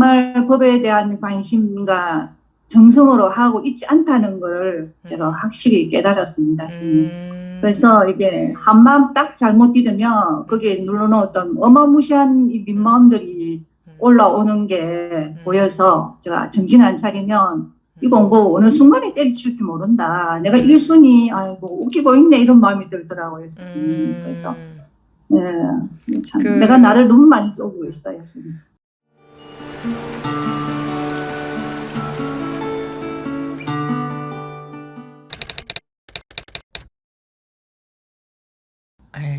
정말 법에 대한 관심과 정성으로 하고 있지 않다는 걸 제가 확실히 깨달았습니다, 스님. 그래서 이게 한마음 딱 잘못 디디면 거기에 눌러놓았던 어마무시한 이 민마음들이 올라오는 게 보여서 제가 정신 안 차리면 이거 뭐 어느 순간에 때려칠지 모른다. 내가 일순위 아이고 웃기고 있네 이런 마음이 들더라고요, 스님. 그래서 네, 참 내가 나를 너무 많이 쏘고 있어요, 지금.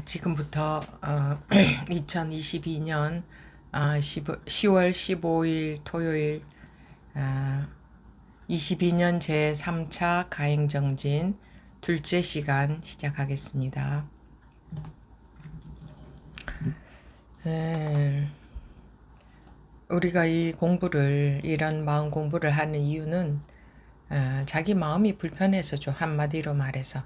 지금부터 2022년 10월 15일 토요일 22년 제3차 가행정진 둘째 시간 시작하겠습니다. 우리가 이런 마음 공부를 하는 이유는 자기 마음이 불편해서죠. 한마디로 말해서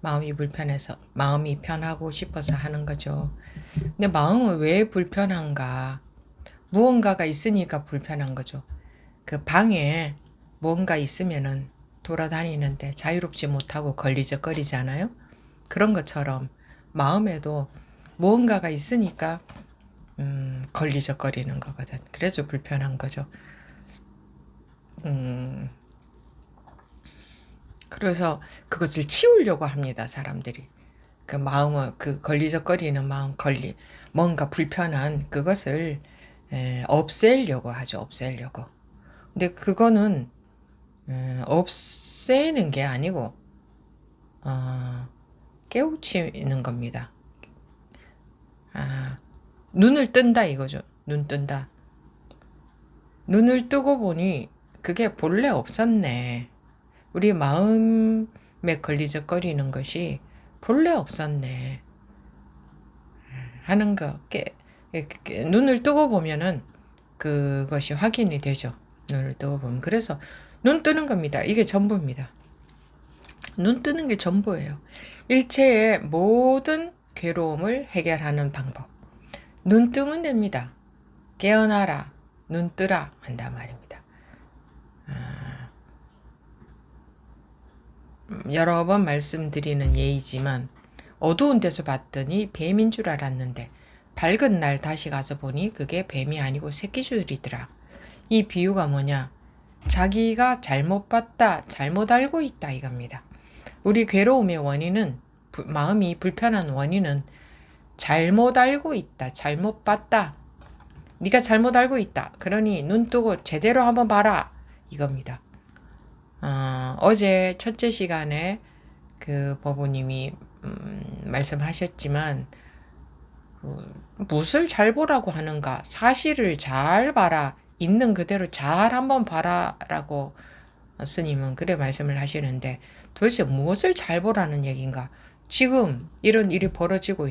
마음이 불편해서, 마음이 편하고 싶어서 하는 거죠. 근데 마음은 왜 불편한가? 무언가가 있으니까 불편한 거죠. 그 방에 뭔가 있으면은 돌아다니는데 자유롭지 못하고 걸리적거리잖아요. 그런 것처럼 마음에도 무언가가 있으니까 걸리적거리는 거거든. 그래서 불편한 거죠. 그래서 그것을 치우려고 합니다, 사람들이. 그 마음을, 그 걸리적거리는 마음, 뭔가 불편한 그것을 없애려고 하죠, 없애려고. 근데 그거는 없애는 게 아니고, 깨우치는 겁니다. 눈을 뜬다 이거죠. 눈 뜬다. 눈을 뜨고 보니 그게 본래 없었네. 우리 마음에 걸리적거리는 것이 본래 없었네 하는 거. 눈을 뜨고 보면은 그것이 확인이 되죠. 눈을 뜨고 보면. 그래서 눈 뜨는 겁니다. 이게 전부입니다. 눈 뜨는 게 전부예요. 일체의 모든 괴로움을 해결하는 방법. 눈 뜨면 됩니다. 깨어나라, 눈 뜨라 한단 말입니다. 여러 번 말씀드리는 예이지만 어두운 데서 봤더니 뱀인 줄 알았는데 밝은 날 다시 가서 보니 그게 뱀이 아니고 새끼줄이더라. 이 비유가 뭐냐? 자기가 잘못 봤다, 잘못 알고 있다 이겁니다. 우리 괴로움의 원인은, 마음이 불편한 원인은 잘못 알고 있다, 잘못 봤다. 네가 잘못 알고 있다. 그러니 눈 뜨고 제대로 한번 봐라 이겁니다. 어제 첫째 시간에 그 법우님이 말씀하셨지만 무엇을 잘 보라고 하는가? 사실을 잘 봐라. 있는 그대로 잘 한번 봐라라고 스님은 그래 말씀을 하시는데 도대체 무엇을 잘 보라는 얘기인가? 지금 이런 일이 벌어지고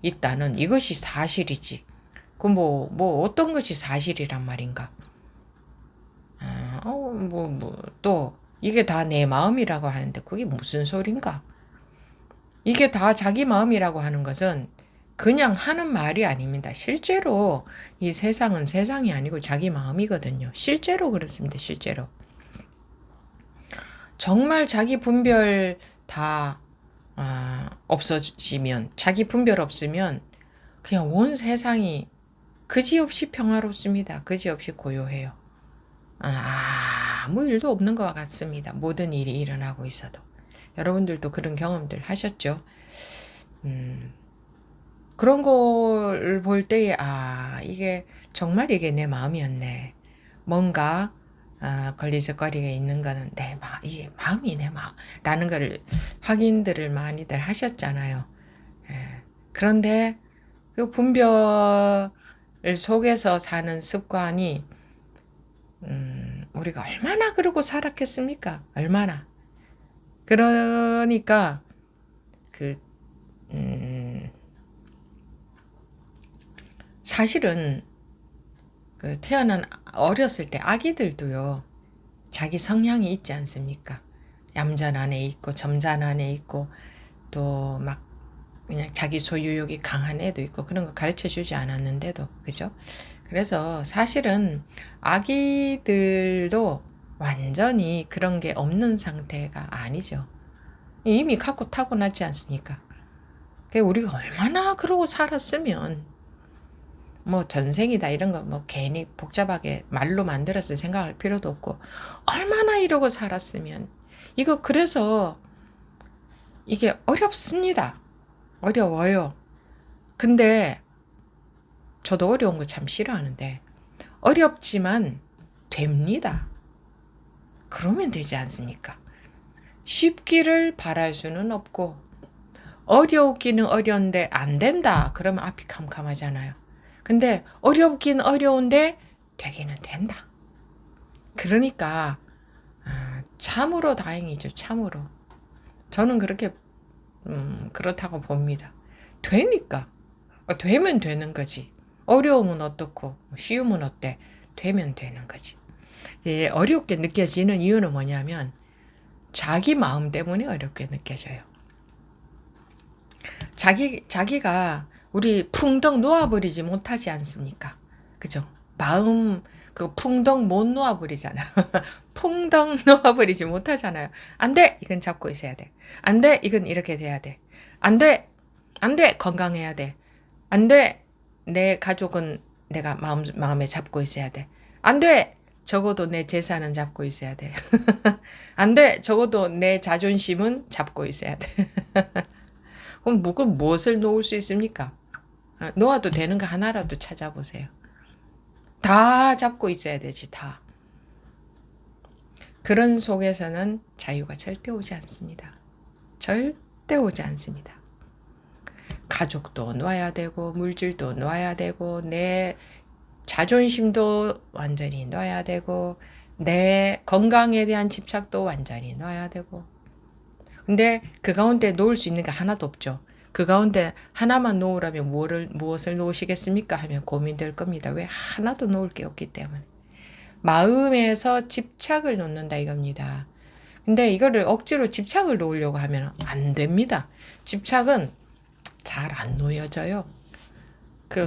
있다는 이것이 사실이지. 그 뭐 어떤 것이 사실이란 말인가? 또 이게 다 내 마음이라고 하는데 그게 무슨 소린가? 이게 다 자기 마음이라고 하는 것은 그냥 하는 말이 아닙니다. 실제로 이 세상은 세상이 아니고 자기 마음이거든요. 실제로 그렇습니다. 실제로. 정말 자기 분별 다 없어지면, 자기 분별 없으면 그냥 온 세상이 그지없이 평화롭습니다. 그지없이 고요해요. 아무 일도 없는 것과 같습니다. 모든 일이 일어나고 있어도. 여러분들도 그런 경험들 하셨죠? 그런 걸 볼 때에 이게 정말 이게 내 마음이었네. 뭔가 걸리적거리가 있는 거는 이게 마음이 내 마음라는 걸 확인들을 많이들 하셨잖아요. 그런데 그 분별 속에서 사는 습관이 우리가 얼마나 그러고 살았겠습니까? 얼마나. 그러니까 사실은 태어난 어렸을 때 아기들도요. 자기 성향이 있지 않습니까? 얌전한 애 있고 점잖은 애 있고 또 막 그냥 자기 소유욕이 강한 애도 있고 그런 거 가르쳐 주지 않았는데도 그죠? 그래서 사실은 아기들도 완전히 그런 게 없는 상태가 아니죠. 이미 갖고 타고났지 않습니까? 우리가 얼마나 그러고 살았으면 뭐 전생이다 이런 거 뭐 괜히 복잡하게 말로 만들어서 생각할 필요도 없고 얼마나 이러고 살았으면 이거 그래서 이게 어렵습니다. 어려워요. 근데 저도 어려운 거 참 싫어하는데 어렵지만 됩니다. 그러면 되지 않습니까? 쉽기를 바랄 수는 없고 어려우기는 어려운데 안 된다. 그러면 앞이 캄캄하잖아요. 근데 어렵긴 어려운데 되기는 된다. 그러니까 참으로 다행이죠. 참으로. 저는 그렇게 그렇다고 봅니다. 되니까. 되면 되는 거지. 어려움은 어떻고 쉬움은 어때? 되면 되는 거지. 이제 어렵게 느껴지는 이유는 뭐냐면 자기 마음 때문에 어렵게 느껴져요. 자기가 우리 풍덩 놓아버리지 못하지 않습니까? 그죠? 마음 그 풍덩 못 놓아버리잖아. 풍덩 놓아버리지 못하잖아요. 안 돼! 이건 잡고 있어야 돼. 안 돼! 이건 이렇게 돼야 돼. 안 돼! 안 돼! 건강해야 돼. 안 돼! 내 가족은 내가 마음에 잡고 있어야 돼. 안 돼! 적어도 내 재산은 잡고 있어야 돼. 안 돼! 적어도 내 자존심은 잡고 있어야 돼. 그럼 무엇을 놓을 수 있습니까? 놓아도 되는 거 하나라도 찾아보세요. 다 잡고 있어야 되지, 다. 그런 속에서는 자유가 절대 오지 않습니다. 절대 오지 않습니다. 가족도 놓아야 되고, 물질도 놓아야 되고, 내 자존심도 완전히 놓아야 되고, 내 건강에 대한 집착도 완전히 놓아야 되고. 근데 그 가운데 놓을 수 있는 게 하나도 없죠. 그 가운데 하나만 놓으라면 무엇을 놓으시겠습니까? 하면 고민될 겁니다. 왜 하나도 놓을 게 없기 때문에. 마음에서 집착을 놓는다 이겁니다. 근데 이거를 억지로 집착을 놓으려고 하면 안 됩니다. 집착은 잘 안 놓여져요.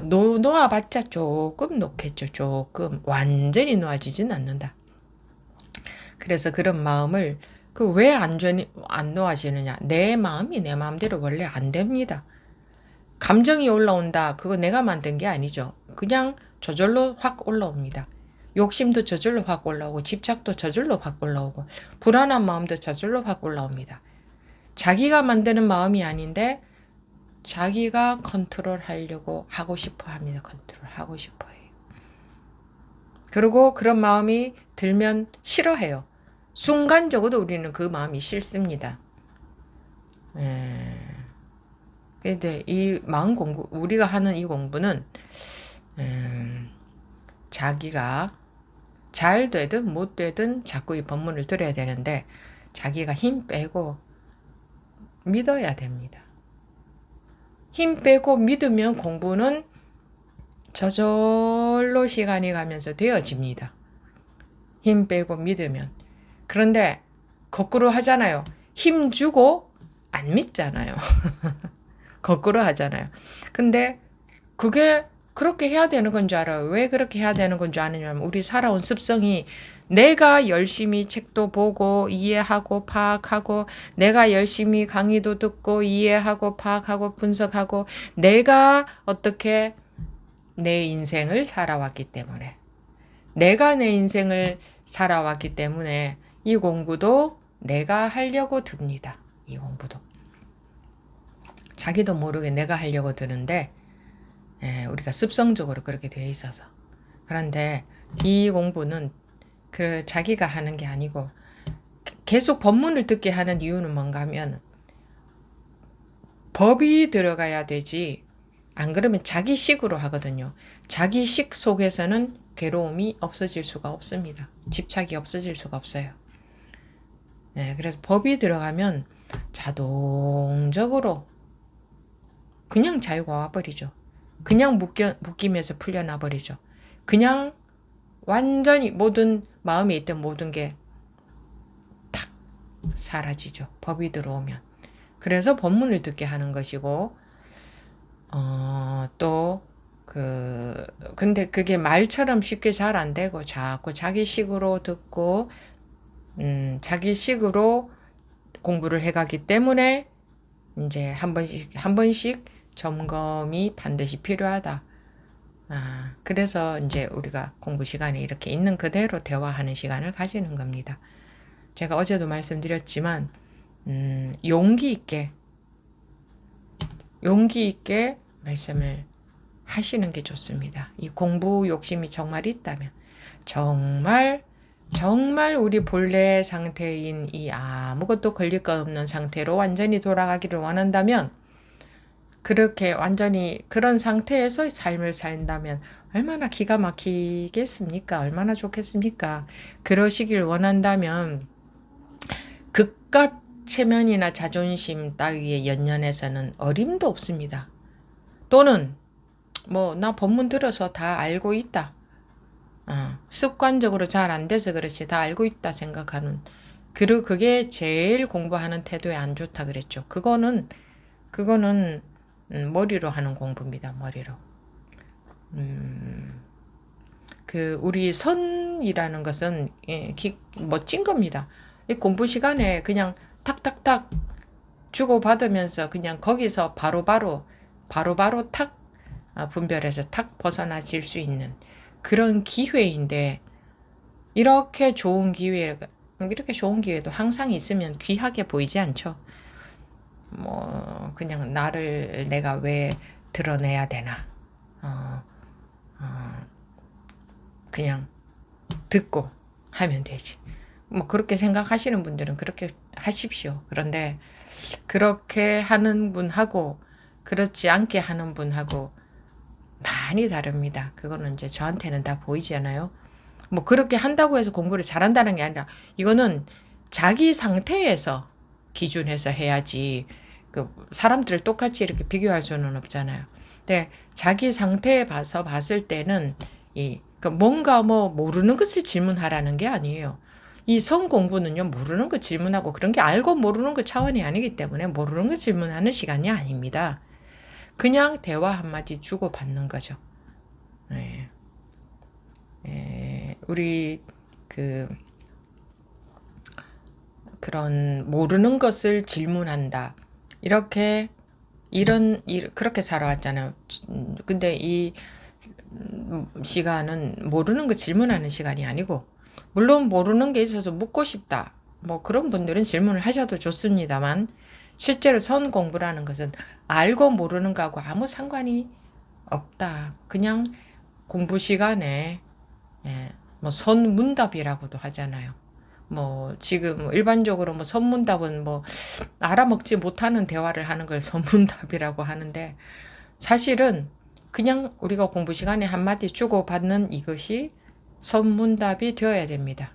놓아봤자 조금 놓겠죠. 조금. 완전히 놓아지진 않는다. 그래서 그런 마음을 왜 안 놓아지느냐? 내 마음이 내 마음대로 원래 안 됩니다. 감정이 올라온다. 그거 내가 만든 게 아니죠. 그냥 저절로 확 올라옵니다. 욕심도 저절로 확 올라오고 집착도 저절로 확 올라오고 불안한 마음도 저절로 확 올라옵니다. 자기가 만드는 마음이 아닌데 자기가 컨트롤하려고 하고 싶어 합니다. 컨트롤하고 싶어 해요. 그리고 그런 마음이 들면 싫어해요. 순간적으로 우리는 그 마음이 싫습니다. 근데 이 마음 공부, 우리가 하는 이 공부는 자기가 잘 되든 못 되든 자꾸 이 법문을 들어야 되는데 자기가 힘 빼고 믿어야 됩니다. 힘 빼고 믿으면 공부는 저절로 시간이 가면서 되어집니다. 힘 빼고 믿으면. 그런데 거꾸로 하잖아요. 힘 주고 안 믿잖아요. 거꾸로 하잖아요. 근데 그게 그렇게 해야 되는 건 줄 알아요. 왜 그렇게 해야 되는 건 줄 아느냐면 우리 살아온 습성이 내가 열심히 책도 보고 이해하고 파악하고 내가 열심히 강의도 듣고 이해하고 파악하고 분석하고 내가 어떻게 내 인생을 살아왔기 때문에 내가 내 인생을 살아왔기 때문에 이 공부도 내가 하려고 듭니다. 이 공부도. 자기도 모르게 내가 하려고 드는데 우리가 습성적으로 그렇게 되어 있어서. 그런데 이 공부는 자기가 하는 게 아니고 계속 법문을 듣게 하는 이유는 뭔가 하면 법이 들어가야 되지 안 그러면 자기식으로 하거든요. 자기식 속에서는 괴로움이 없어질 수가 없습니다. 집착이 없어질 수가 없어요. 그래서 법이 들어가면 자동적으로 그냥 자유가 와버리죠. 그냥 묶이면서 풀려나 버리죠. 그냥 완전히 모든 마음에 있던 모든 게 탁 사라지죠. 법이 들어오면. 그래서 법문을 듣게 하는 것이고 또 근데 그게 말처럼 쉽게 잘 안 되고 자꾸 자기식으로 듣고, 자기식으로 공부를 해가기 때문에 이제 한 번씩 점검이 반드시 필요하다. 그래서 이제 우리가 공부 시간에 이렇게 있는 그대로 대화하는 시간을 가지는 겁니다. 제가 어제도 말씀드렸지만, 용기 있게 말씀을 하시는 게 좋습니다. 이 공부 욕심이 정말 있다면, 정말 우리 본래 상태인 이 아무것도 걸릴 것 없는 상태로 완전히 돌아가기를 원한다면, 그렇게 완전히 그런 상태에서 삶을 산다면 얼마나 기가 막히겠습니까? 얼마나 좋겠습니까? 그러시길 원한다면 그깟 체면이나 자존심 따위의 연연에서는 어림도 없습니다. 또는 뭐 나 법문 들어서 다 알고 있다. 습관적으로 잘 안 돼서 그렇지 다 알고 있다 생각하는, 그리고 그게 제일 공부하는 태도에 안 좋다 그랬죠. 그거는 머리로 하는 공부입니다. 머리로. 우리 선이라는 것은 멋진 겁니다. 이 공부 시간에 그냥 탁탁탁 주고받으면서 그냥 거기서 바로바로 탁 분별해서 탁 벗어나질 수 있는 그런 기회인데, 이렇게 좋은 기회도 항상 있으면 귀하게 보이지 않죠. 뭐 그냥 나를 내가 왜 드러내야 되나, 그냥 듣고 하면 되지. 뭐 그렇게 생각하시는 분들은 그렇게 하십시오. 그런데 그렇게 하는 분하고 그렇지 않게 하는 분하고 많이 다릅니다. 그거는 이제 저한테는 다 보이잖아요. 뭐 그렇게 한다고 해서 공부를 잘한다는 게 아니라, 이거는 자기 상태에서 기준해서 해야지 사람들을 똑같이 이렇게 비교할 수는 없잖아요. 근데 자기 상태에 봐서 봤을 때는 뭔가 뭐 모르는 것을 질문하라는 게 아니에요. 이 성 공부는요, 모르는 거 질문하고 그런 게 알고 모르는 거 차원이 아니기 때문에 모르는 거 질문하는 시간이 아닙니다. 그냥 대화 한마디 주고받는 거죠. 네. 우리 그런 모르는 것을 질문한다. 그렇게 살아왔잖아요. 근데 이 시간은 모르는 거 질문하는 시간이 아니고, 물론 모르는 게 있어서 묻고 싶다, 뭐 그런 분들은 질문을 하셔도 좋습니다만, 실제로 선 공부라는 것은 알고 모르는 거하고 아무 상관이 없다. 그냥 공부 시간에 뭐 선문답이라고도 하잖아요. 뭐 지금 일반적으로 뭐 선문답은 뭐 알아먹지 못하는 대화를 하는 걸 선문답이라고 하는데, 사실은 그냥 우리가 공부 시간에 한마디 주고받는 이것이 선문답이 되어야 됩니다.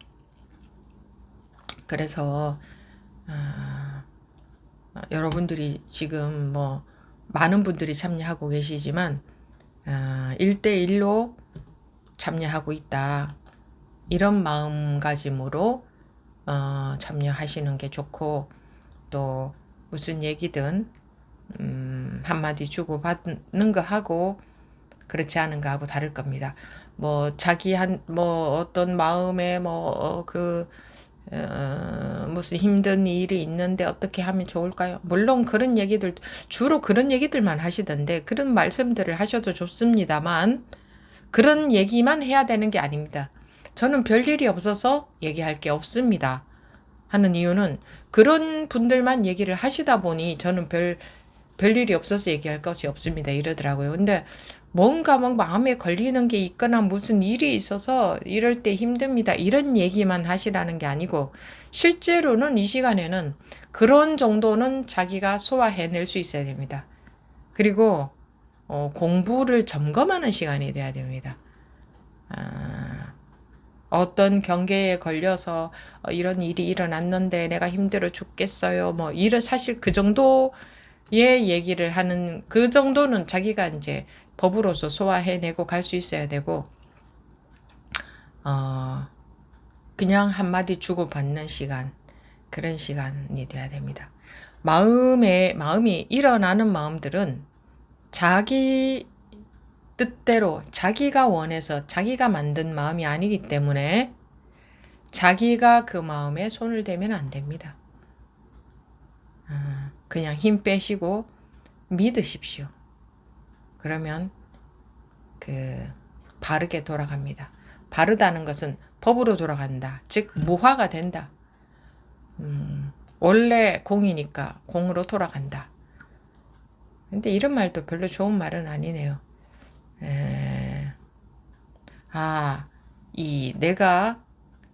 그래서 여러분들이 지금 뭐 많은 분들이 참여하고 계시지만 1대1로 참여하고 있다, 이런 마음가짐으로 참여하시는 게 좋고, 또 무슨 얘기든 한마디 주고받는 거 하고 그렇지 않은 거하고 다를 겁니다. 뭐 뭐 어떤 마음에 무슨 힘든 일이 있는데 어떻게 하면 좋을까요? 물론 주로 그런 얘기들만 하시던데, 그런 말씀들을 하셔도 좋습니다만 그런 얘기만 해야 되는 게 아닙니다. 저는 별일이 없어서 얘기할 게 없습니다 하는 이유는, 그런 분들만 얘기를 하시다 보니 저는 별일이 없어서 얘기할 것이 없습니다 이러더라고요. 근데 뭔가 막 마음에 걸리는 게 있거나 무슨 일이 있어서 이럴 때 힘듭니다, 이런 얘기만 하시라는 게 아니고, 실제로는 이 시간에는 그런 정도는 자기가 소화해낼 수 있어야 됩니다. 그리고 공부를 점검하는 시간이 돼야 됩니다. 어떤 경계에 걸려서 이런 일이 일어났는데 내가 힘들어 죽겠어요, 뭐 사실 그 정도의 얘기를 하는, 그 정도는 자기가 이제 법으로서 소화해내고 갈 수 있어야 되고, 그냥 한마디 주고받는 시간, 그런 시간이 돼야 됩니다. 마음이 일어나는 마음들은 자기 뜻대로 자기가 원해서 자기가 만든 마음이 아니기 때문에 자기가 그 마음에 손을 대면 안 됩니다. 그냥 힘 빼시고 믿으십시오. 그러면 바르게 돌아갑니다. 바르다는 것은 법으로 돌아간다. 즉 무화가 된다. 원래 공이니까 공으로 돌아간다. 근데 이런 말도 별로 좋은 말은 아니네요. 내가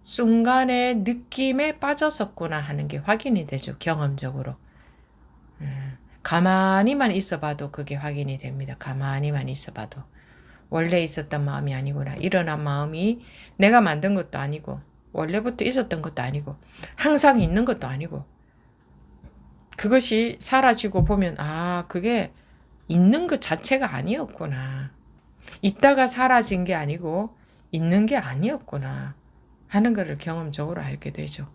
순간의 느낌에 빠졌었구나 하는 게 확인이 되죠. 경험적으로. 가만히만 있어봐도 그게 확인이 됩니다. 가만히만 있어봐도. 원래 있었던 마음이 아니구나. 일어난 마음이 내가 만든 것도 아니고 원래부터 있었던 것도 아니고 항상 있는 것도 아니고 그것이 사라지고 보면 그게 있는 것 자체가 아니었구나. 있다가 사라진 게 아니고 있는 게 아니었구나 하는 것을 경험적으로 알게 되죠.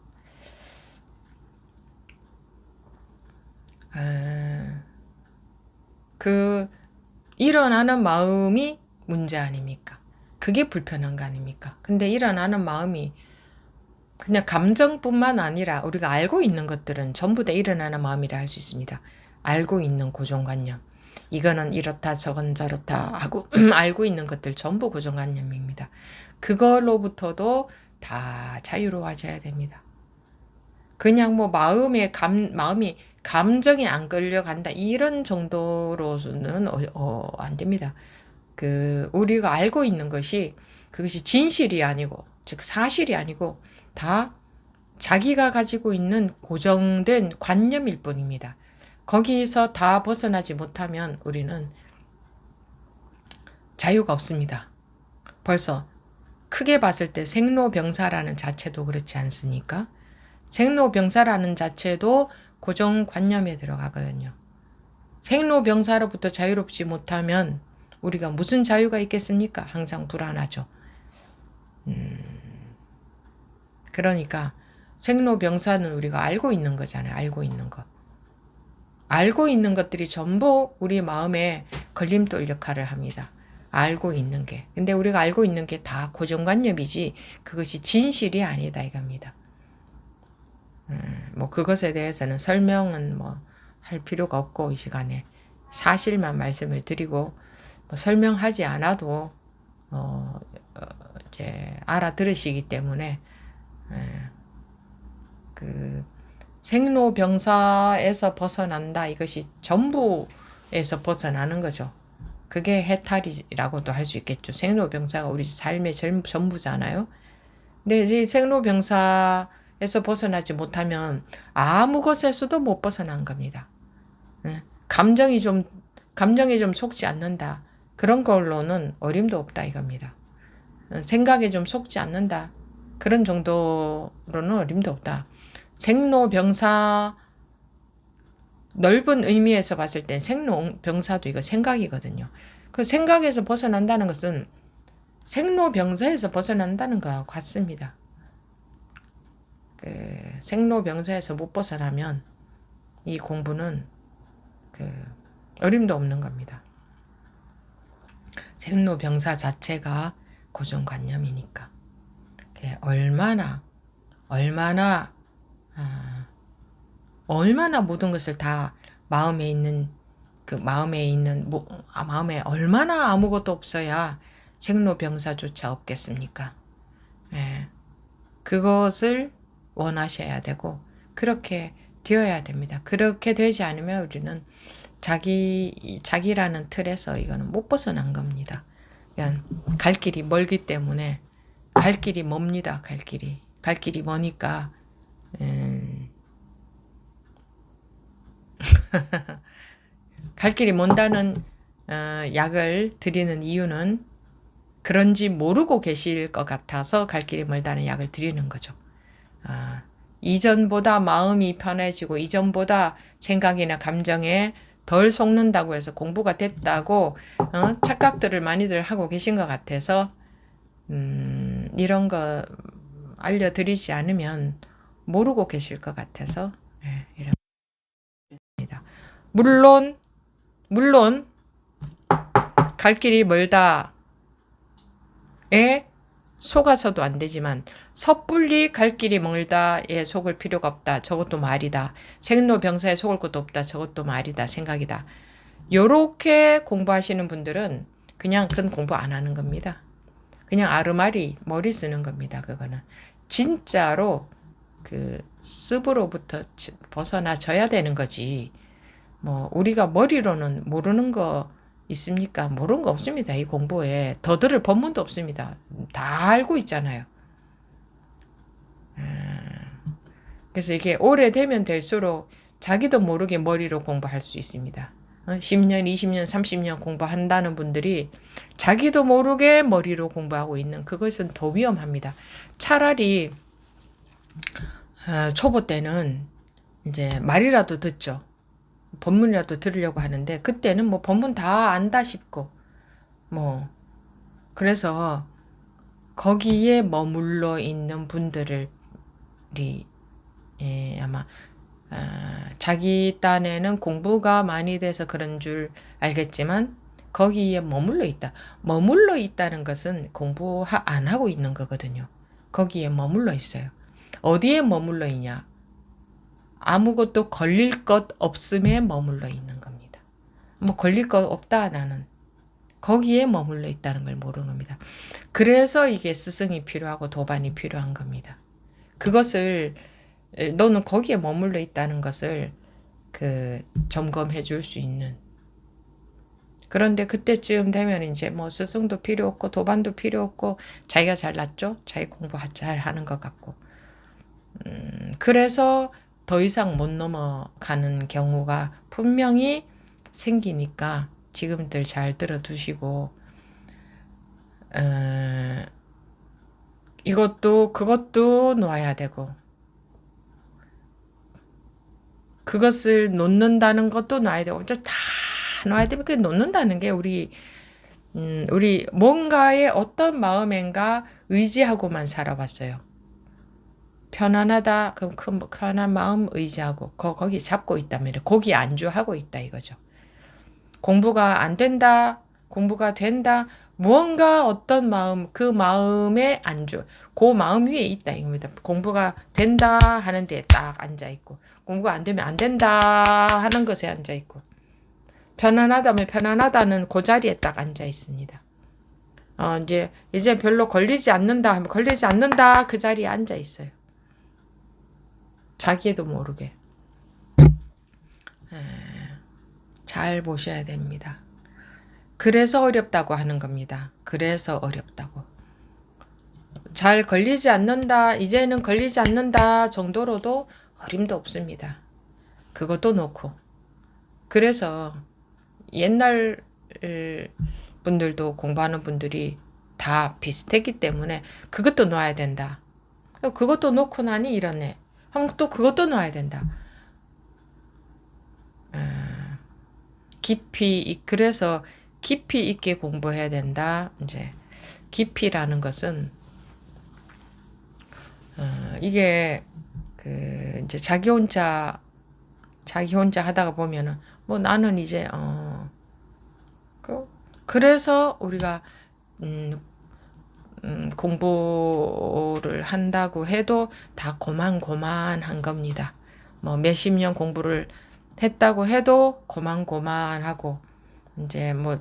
일어나는 마음이 문제 아닙니까? 그게 불편한 거 아닙니까? 근데 일어나는 마음이 그냥 감정뿐만 아니라 우리가 알고 있는 것들은 전부 다 일어나는 마음이라 할 수 있습니다. 알고 있는 고정관념. 이거는 이렇다 저건 저렇다 하고 알고 있는 것들 전부 고정관념입니다. 그걸로부터도 다 자유로워져야 됩니다. 그냥 뭐 마음이 감정이 안 끌려간다 이런 정도로는 안 됩니다. 우리가 알고 있는 것이 그것이 진실이 아니고 즉 사실이 아니고 다 자기가 가지고 있는 고정된 관념일 뿐입니다. 거기서 다 벗어나지 못하면 우리는 자유가 없습니다. 벌써 크게 봤을 때 생로병사라는 자체도 그렇지 않습니까? 생로병사라는 자체도 고정관념에 들어가거든요. 생로병사로부터 자유롭지 못하면 우리가 무슨 자유가 있겠습니까? 항상 불안하죠. 그러니까 생로병사는 우리가 알고 있는 거잖아요. 알고 있는 것. 알고 있는 것들이 전부 우리 마음에 걸림돌 역할을 합니다. 알고 있는 게. 근데 우리가 알고 있는 게 다 고정관념이지 그것이 진실이 아니다 이겁니다. 뭐 그것에 대해서는 설명은 할 필요가 없고 이 시간에 사실만 말씀을 드리고 설명하지 않아도 이제 알아들으시기 때문에 생로병사에서 벗어난다 이것이 전부에서 벗어나는 거죠. 그게 해탈이라고도 할 수 있겠죠. 생로병사가 우리 삶의 전부잖아요. 근데 이제 생로병사에서 벗어나지 못하면 아무 것에서도 못 벗어난 겁니다. 감정에 좀 속지 않는다. 그런 걸로는 어림도 없다 이겁니다. 생각에 좀 속지 않는다. 그런 정도로는 어림도 없다. 생로병사 넓은 의미에서 봤을 땐 생로병사도 이거 생각이거든요. 그 생각에서 벗어난다는 것은 생로병사에서 벗어난다는 것과 같습니다. 생로병사에서 못 벗어나면 이 공부는 어림도 없는 겁니다. 생로병사 자체가 고정관념이니까 얼마나 모든 것을 다 마음에 얼마나 아무것도 없어야 생로병사조차 없겠습니까? 그것을 원하셔야 되고 그렇게 되어야 됩니다. 그렇게 되지 않으면 우리는 자기라는 틀에서 이거는 못 벗어난 겁니다. 그냥 갈 길이 멀기 때문에 갈 길이 멉니다. 갈 길이 머니까 갈 길이 먼다는 약을 드리는 이유는 그런지 모르고 계실 것 같아서 갈 길이 멀다는 약을 드리는 거죠. 이전보다 마음이 편해지고 이전보다 생각이나 감정에 덜 속는다고 해서 공부가 됐다고 착각들을 많이들 하고 계신 것 같아서 이런 거 알려드리지 않으면 모르고 계실 것 같아서 이런 겁니다. 물론 갈 길이 멀다에 속아서도 안 되지만 섣불리 갈 길이 멀다에 속을 필요가 없다. 저것도 말이다. 생로병사에 속을 것도 없다. 저것도 말이다. 생각이다. 요렇게 공부하시는 분들은 그냥 큰 공부 안 하는 겁니다. 그냥 아르마리 머리 쓰는 겁니다. 그거는 진짜로 그 습으로부터 벗어나져야 되는 거지. 뭐 우리가 머리로는 모르는 거 있습니까? 모르는 거 없습니다. 이 공부에 더 들을 법문도 없습니다. 다 알고 있잖아요. 그래서 이게 오래되면 될수록 자기도 모르게 머리로 공부할 수 있습니다. 10년, 20년, 30년 공부한다는 분들이 자기도 모르게 머리로 공부하고 있는 그것은 더 위험합니다. 차라리 초보 때는 이제 말이라도 듣죠. 법문이라도 들으려고 하는데 그때는 뭐 법문 다 안다 싶고 뭐 그래서 거기에 머물러 있는 분들이 아마 자기 딴에는 공부가 많이 돼서 그런 줄 알겠지만 거기에 머물러 있다. 머물러 있다는 것은 공부 안 하고 있는 거거든요. 거기에 머물러 있어요. 어디에 머물러 있냐? 아무것도 걸릴 것 없음에 머물러 있는 겁니다. 뭐 걸릴 것 없다 나는. 거기에 머물러 있다는 걸 모르는 겁니다. 그래서 이게 스승이 필요하고 도반이 필요한 겁니다. 그것을 너는 거기에 머물러 있다는 것을 점검해 줄 수 있는. 그런데 그때쯤 되면 이제 뭐 스승도 필요 없고 도반도 필요 없고 자기가 잘났죠? 자기 공부 잘 하는 것 같고. 그래서 더 이상 못 넘어가는 경우가 분명히 생기니까 지금들 잘 들어두시고 이것도 그것도 놓아야 되고 그것을 놓는다는 것도 놔야 되고 다 놔야 되면 그 놓는다는 게 우리 뭔가의 어떤 마음인가 의지하고만 살아왔어요. 편안하다 그럼 그 편한 마음 의지하고 거기 잡고 있다면 거기 안주하고 있다 이거죠. 공부가 안 된다, 공부가 된다, 무언가 어떤 마음, 그 마음의 안주, 그 마음 위에 있다 이겁니다. 공부가 된다 하는 데에 딱 앉아 있고, 공부가 안 되면 안 된다 하는 것에 앉아 있고, 편안하다면 편안하다는 그 자리에 딱 앉아 있습니다. 이제 별로 걸리지 않는다 하면 걸리지 않는다 그 자리에 앉아 있어요. 자기도 모르게. 잘 보셔야 됩니다. 그래서 어렵다고 하는 겁니다. 그래서 어렵다고. 잘 걸리지 않는다, 이제는 걸리지 않는다 정도로도 어림도 없습니다. 그것도 놓고. 그래서 옛날 분들도 공부하는 분들이 다 비슷했기 때문에 그것도 놔야 된다. 그것도 놓고 나니 이러네. 하면 또 그것도 놔야 된다. 그래서 깊이 있게 공부해야 된다. 이제 깊이라는 것은 이게 이제 자기 혼자 하다가 보면은 뭐 나는 이제 그래서 우리가 공부를 한다고 해도 다 고만고만한 겁니다. 뭐 몇십 년 공부를 했다고 해도 고만고만하고 이제 뭐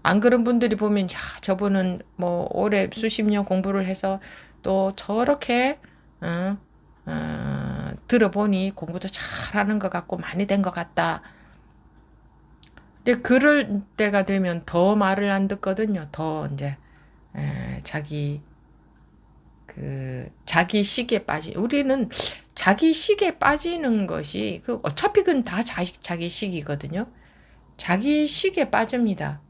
안 그런 분들이 보면 야 저분은 뭐 오래 수십 년 공부를 해서 또 저렇게 들어보니 공부도 잘하는 것 같고 많이 된 것 같다. 근데 그럴 때가 되면 더 말을 안 듣거든요. 더 이제 자기 식에 우리는 자기 식에 빠지는 것이 어차피 그건 다 자기 식이거든요. 자기 식에 빠집니다.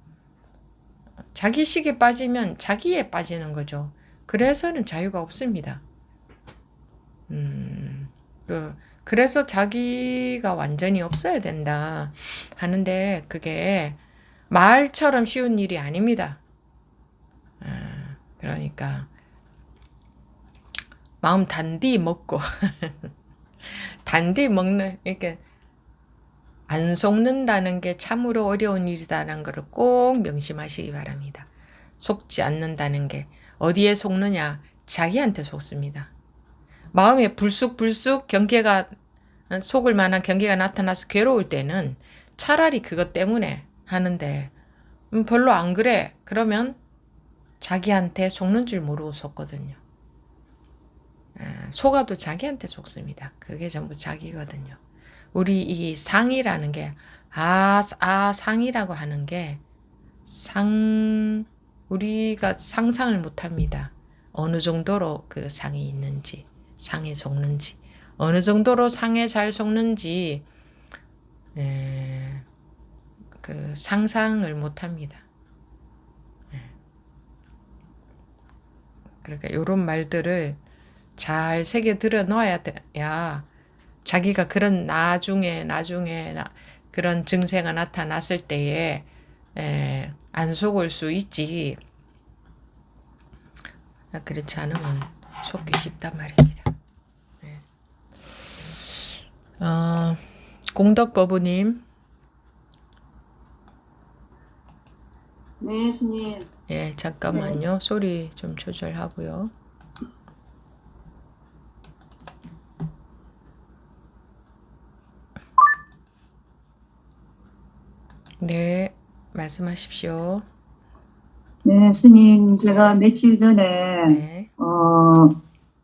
자기 식에 빠지면 자기에 빠지는 거죠. 그래서는 자유가 없습니다. 그래서 자기가 완전히 없어야 된다 하는데 그게 말처럼 쉬운 일이 아닙니다. 그러니까 마음 단디 먹고 단디 먹는 이렇게 안 속는다는 게 참으로 어려운 일이다라는 것을 꼭 명심하시기 바랍니다. 속지 않는다는 게 어디에 속느냐? 자기한테 속습니다. 마음에 불쑥불쑥 경계가 속을 만한 경계가 나타나서 괴로울 때는 차라리 그것 때문에 하는데 별로 안 그래. 그러면 자기한테 속는 줄 모르고 속거든요. 속아도 자기한테 속습니다. 그게 전부 자기거든요. 우리 이 상이라는 게 상이라고 하는 게 우리가 상상을 못합니다. 어느 정도로 그 상이 있는지, 상에 속는지, 어느 정도로 상에 잘 속는지 그 상상을 못합니다. 그러니까 이런 말들을 잘 새겨 들어 넣어야 돼야 자기가 그런 나중에 그런 증세가 나타났을 때에 안 속을 수 있지. 그렇지 않으면 속기 쉽단 말입니다. 공덕버부님, 네, 스님. 예, 잠깐만요. 소리 좀 조절하고요. 네, 말씀하십시오. 네, 스님. 제가 며칠 전에, 네.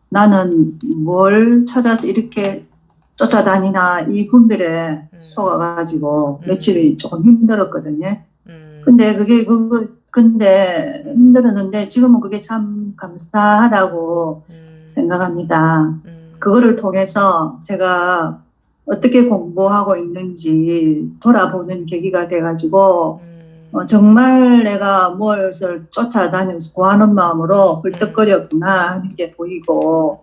나는 뭘 찾아서 이렇게 쫓아다니나 이 분별에 속아가지고 며칠이 조금 힘들었거든요. 근데 힘들었는데 지금은 그게 참 감사하다고 생각합니다. 그거를 통해서 제가 어떻게 공부하고 있는지 돌아보는 계기가 돼가지고 정말 내가 무엇을 쫓아다니면서 구하는 마음으로 헐떡거렸구나 하는 게 보이고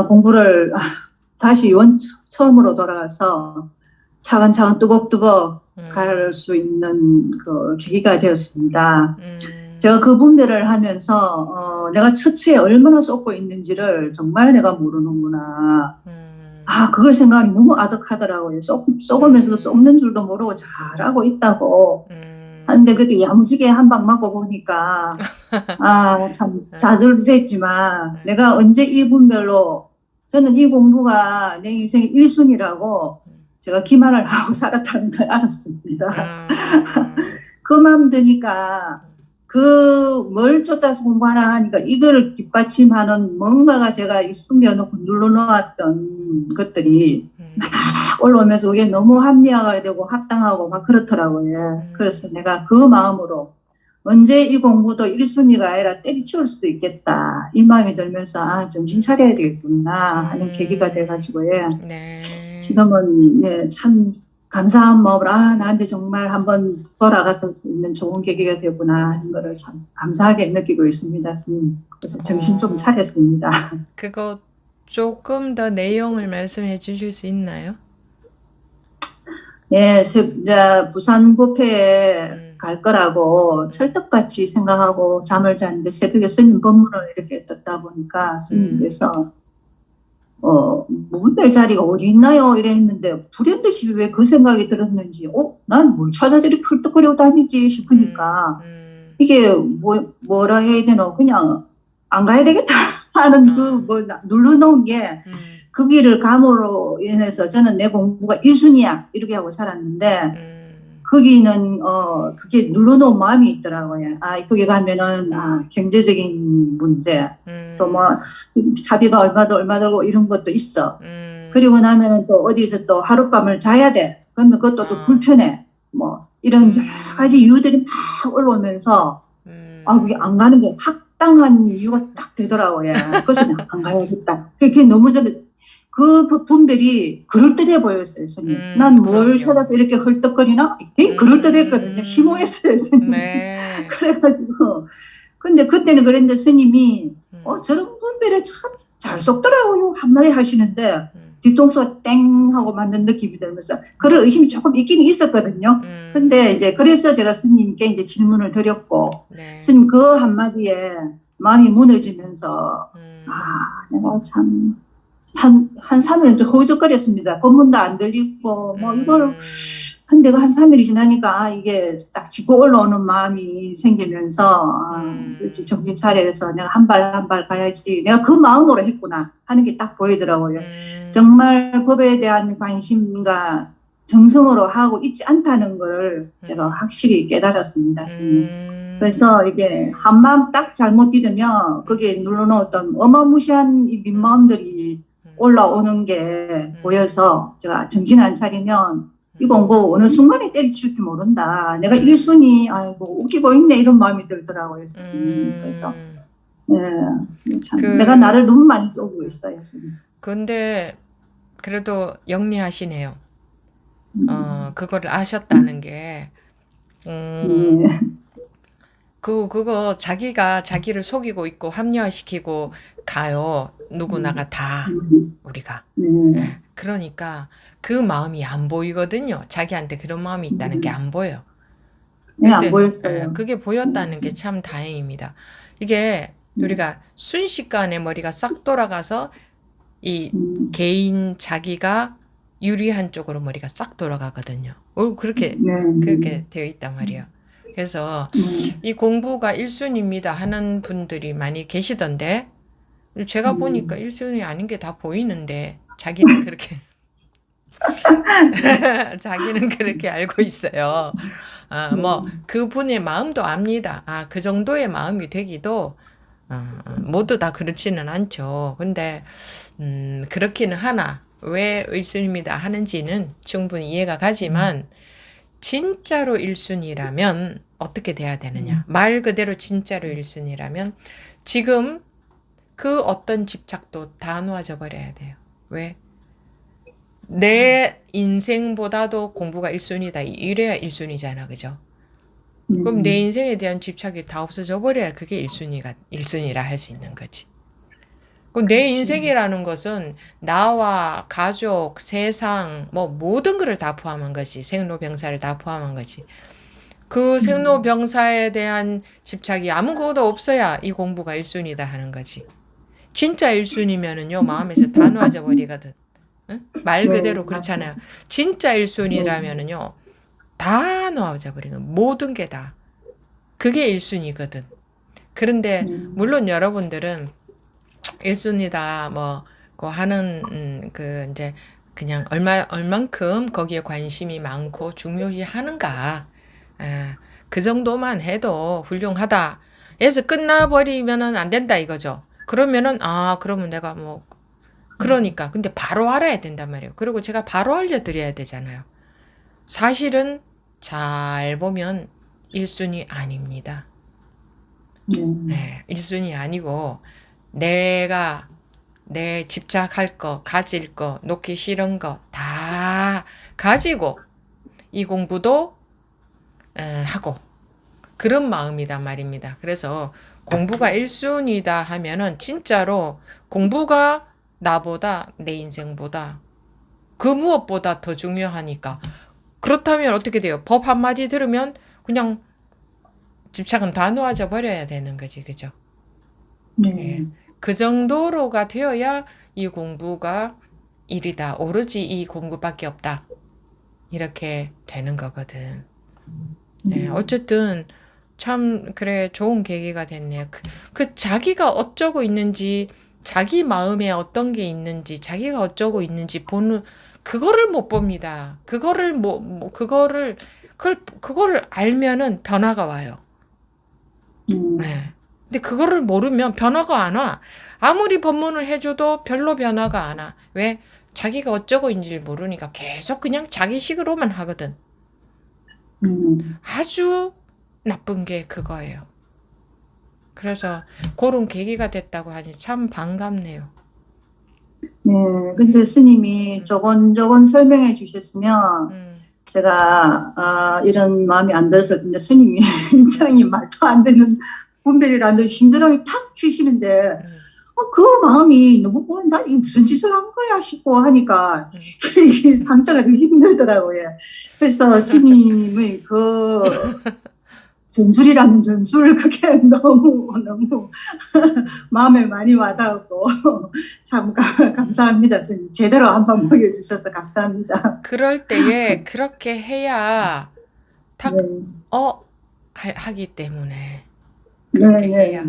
공부를 다시 처음으로 돌아가서 차근차근 뚜벅뚜벅 갈 수 있는 그 계기가 되었습니다. 제가 그 분별을 하면서 내가 처처에 얼마나 쏟고 있는지를 정말 내가 모르는구나. 그걸 생각하니 너무 아득하더라고요. 쏟으면서도 쏟는 줄도 모르고 잘하고 있다고. 근데 그때 야무지게 한 방 맞고 보니까 참 좌절됐지만 내가 언제 이 분별로 저는 이 공부가 내 인생의 1순위라고 제가 기만을 하고 살았다는 걸 알았습니다. 그 마음 드니까 뭘 쫓아서 공부하라 하니까 이거를 뒷받침하는 뭔가가 제가 숨겨놓고 눌러놓았던 것들이 막 올라오면서 그게 너무 합리화가 되고 합당하고 막 그렇더라고요. 그래서 내가 그 마음으로 언제 이 공부도 1순위가 아니라 때리치울 수도 있겠다. 이 마음이 들면서 정신 차려야 되겠구나 하는 계기가 돼가지고요. 네. 지금은 참 감사한 마음으로 나한테 정말 한번 돌아가서 있는 좋은 계기가 되구나 하는 거를 참 감사하게 느끼고 있습니다. 스님. 그래서 정신 좀 차렸습니다. 그거 조금 더 내용을 말씀해 주실 수 있나요? 예, 이제 부산 법회에 갈 거라고 철떡같이 생각하고 잠을 잤는데 새벽에 스님 법문을 이렇게 듣다 보니까 스님께서 묵은별 자리가 어디 있나요? 이래 했는데 불현듯이 왜 그 생각이 들었는지 난 뭘 찾아서 이렇게 헐떡거리고 다니지 싶으니까 이게 뭐라 해야 되나 그냥 안 가야 되겠다 하는 눌러놓은 게 그 길을 감으로 인해서 저는 내 공부가 1순위야 이렇게 하고 살았는데 거기는 그게 눌러놓은 마음이 있더라고요. 거기 가면은 경제적인 문제 또 뭐 사비가 얼마 들고 이런 것도 있어. 그리고 나면은 또 어디서 또 하룻밤을 자야 돼. 그러면 그것도 또 불편해. 뭐 이런 여러 가지 이유들이 막 올라오면서 그게 안 가는 게 합당한 이유가 딱 되더라고요. 그래서 안 가야겠다. 그게 너무 그 분별이 그럴듯해 보였어요, 스님. 난 뭘 찾아서 이렇게 헐떡거리나? 되게 그럴듯했거든요. 심오했어요, 스님. 네. 그래가지고. 근데 그때는 그랬는데 스님이, 저런 분별에 참 잘 속더라고요. 한마디 하시는데, 뒤통수가 땡 하고 만든 느낌이 들면서, 그런 의심이 조금 있긴 있었거든요. 근데 이제 그래서 제가 스님께 이제 질문을 드렸고, 스님 그 한마디에 마음이 무너지면서, 내가 참, 한 3일은 좀 허우적거렸습니다. 법문도 안 들리고, 뭐, 이거를, 음, 근데 한 3일이 지나니까, 이게 딱 짚고 올라오는 마음이 생기면서, 그렇지, 음, 정신 차려서 내가 한 발 한 발 가야지. 내가 그 마음으로 했구나. 하는 게 딱 보이더라고요. 음, 정말 법에 대한 관심과 정성으로 하고 있지 않다는 걸 제가 음, 확실히 깨달았습니다, 스님. 그래서 이게 네. 한마음 딱 잘못 디디면 거기에 눌러놓았던 어마무시한 이 민마음들이 음, 올라오는 게 음, 보여서 제가 정신 안 차리면 이거 음, 뭐 어느 순간에 때려칠지 모른다. 내가 음, 일순위 아이고 웃기고 있네 이런 마음이 들더라고요. 스님. 그래서 음. 참 내가 그, 나를 너무 많이 쏘고 있어요. 스님. 근데 그래도 영리하시네요. 음, 그거를 아셨다는 게, 음, 네, 그거 자기가 자기를 속이고 있고 합리화시키고 가요. 누구나가 다, 음, 우리가. 네, 예, 그러니까 그 마음이 안 보이거든요. 자기한테 그런 마음이 있다는 게 음, 안 보여. 네, 안 근데 보였어요. 그게 네, 보였다는 게 참 다행입니다. 이게 우리가 순식간에 머리가 싹 돌아가서 이 음, 개인 자기가 유리한 쪽으로 머리가 싹 돌아가거든요. 네, 그렇게 되어 있단 말이에요. 그래서 네, 이 공부가 1순위입니다 하는 분들이 많이 계시던데, 제가 보니까 음, 1순위 아닌 게 다 보이는데, 자기는 그렇게, 자기는 그렇게 알고 있어요. 뭐, 네, 그분의 마음도 압니다. 그 정도의 마음이 되기도, 모두 다 그렇지는 않죠. 근데, 그렇기는 하나, 왜 1순위입니다 하는지는 충분히 이해가 가지만, 진짜로 1순위라면 어떻게 돼야 되느냐? 말 그대로 진짜로 1순위라면, 지금 그 어떤 집착도 다 놓아져 버려야 돼요. 왜? 내 인생보다도 공부가 1순위다. 이래야 1순위잖아. 그죠? 네, 그럼 내 인생에 대한 집착이 다 없어져 버려야 그게 1순위라 할 수 있는 거지. 그럼 내 그렇지. 인생이라는 것은 나와 가족, 세상, 뭐 모든 것을 다 포함한 거지. 생로병사를 다 포함한 거지. 그 음, 생로병사에 대한 집착이 아무것도 없어야 이 공부가 1순위다 하는 거지. 진짜 1순위면은요, 마음에서 다 놓아져 버리거든. 응? 말 네, 그대로 그렇잖아요. 맞습니다. 진짜 네, 1순위라면은요, 다 놓아져 버리는 모든 게 다. 그게 1순위거든. 그런데 네, 물론 여러분들은 1순위다 뭐 그 하는 그 이제 그냥 얼만큼 거기에 관심이 많고 중요시 하는가. 그 정도만 해도 훌륭하다. 에서 끝나버리면은 안 된다 이거죠. 그러면은 그러면 내가 뭐 그러니까 근데 바로 알아야 된단 말이에요. 그리고 제가 바로 알려드려야 되잖아요. 사실은 잘 보면 1순위 아닙니다. 네, 네, 1순위 아니고 내가 내 집착할 거, 가질 거, 놓기 싫은 거 다 가지고 이 공부도 하고 그런 마음이단 말입니다. 그래서 공부가 1순위다 하면은 진짜로 공부가 나보다 내 인생보다 그 무엇보다 더 중요하니까 그렇다면 어떻게 돼요? 법 한마디 들으면 그냥 집착은 다 놓아져 버려야 되는 거지. 그죠? 예. 네, 그 정도로가 되어야 이 공부가 일이다. 오로지 이 공부밖에 없다. 이렇게 되는 거거든. 예, 네, 어쨌든 참 그래 좋은 계기가 됐네요. 그 자기가 어쩌고 있는지 자기 마음에 어떤 게 있는지 자기가 어쩌고 있는지 보는 그거를 못 봅니다. 그거를 알면은 변화가 와요. 예. 근데 그거를 모르면 변화가 안 와. 아무리 법문을 해줘도 별로 변화가 안 와. 왜? 자기가 어쩌고 있는지 모르니까 계속 그냥 자기식으로만 하거든. 네. 아주 나쁜 게 그거예요. 그래서 그런 계기가 됐다고 하니 참 반갑네요. 네, 네. 근데 스님이 음, 조곤조곤 설명해 주셨으면 음, 제가 이런 마음이 안 들었을 텐데 스님이 굉장히 말도 안 되는 분별이라는 심드렁이 탁 튀시는데 음, 그 마음이 너무 나 이게 무슨 짓을 한 거야 싶고 하니까 음. 이게 상처가 좀 힘들더라고요. 그래서 스님의 그 전술이라면 전술 그게 너무 마음에 많이 와닿고 참 감사합니다. 선생님. 제대로 한번 먹여주셔서 감사합니다. 그럴 때에 그렇게 해야 탁, 네, 하기 때문에 네, 그렇게 네. 해야.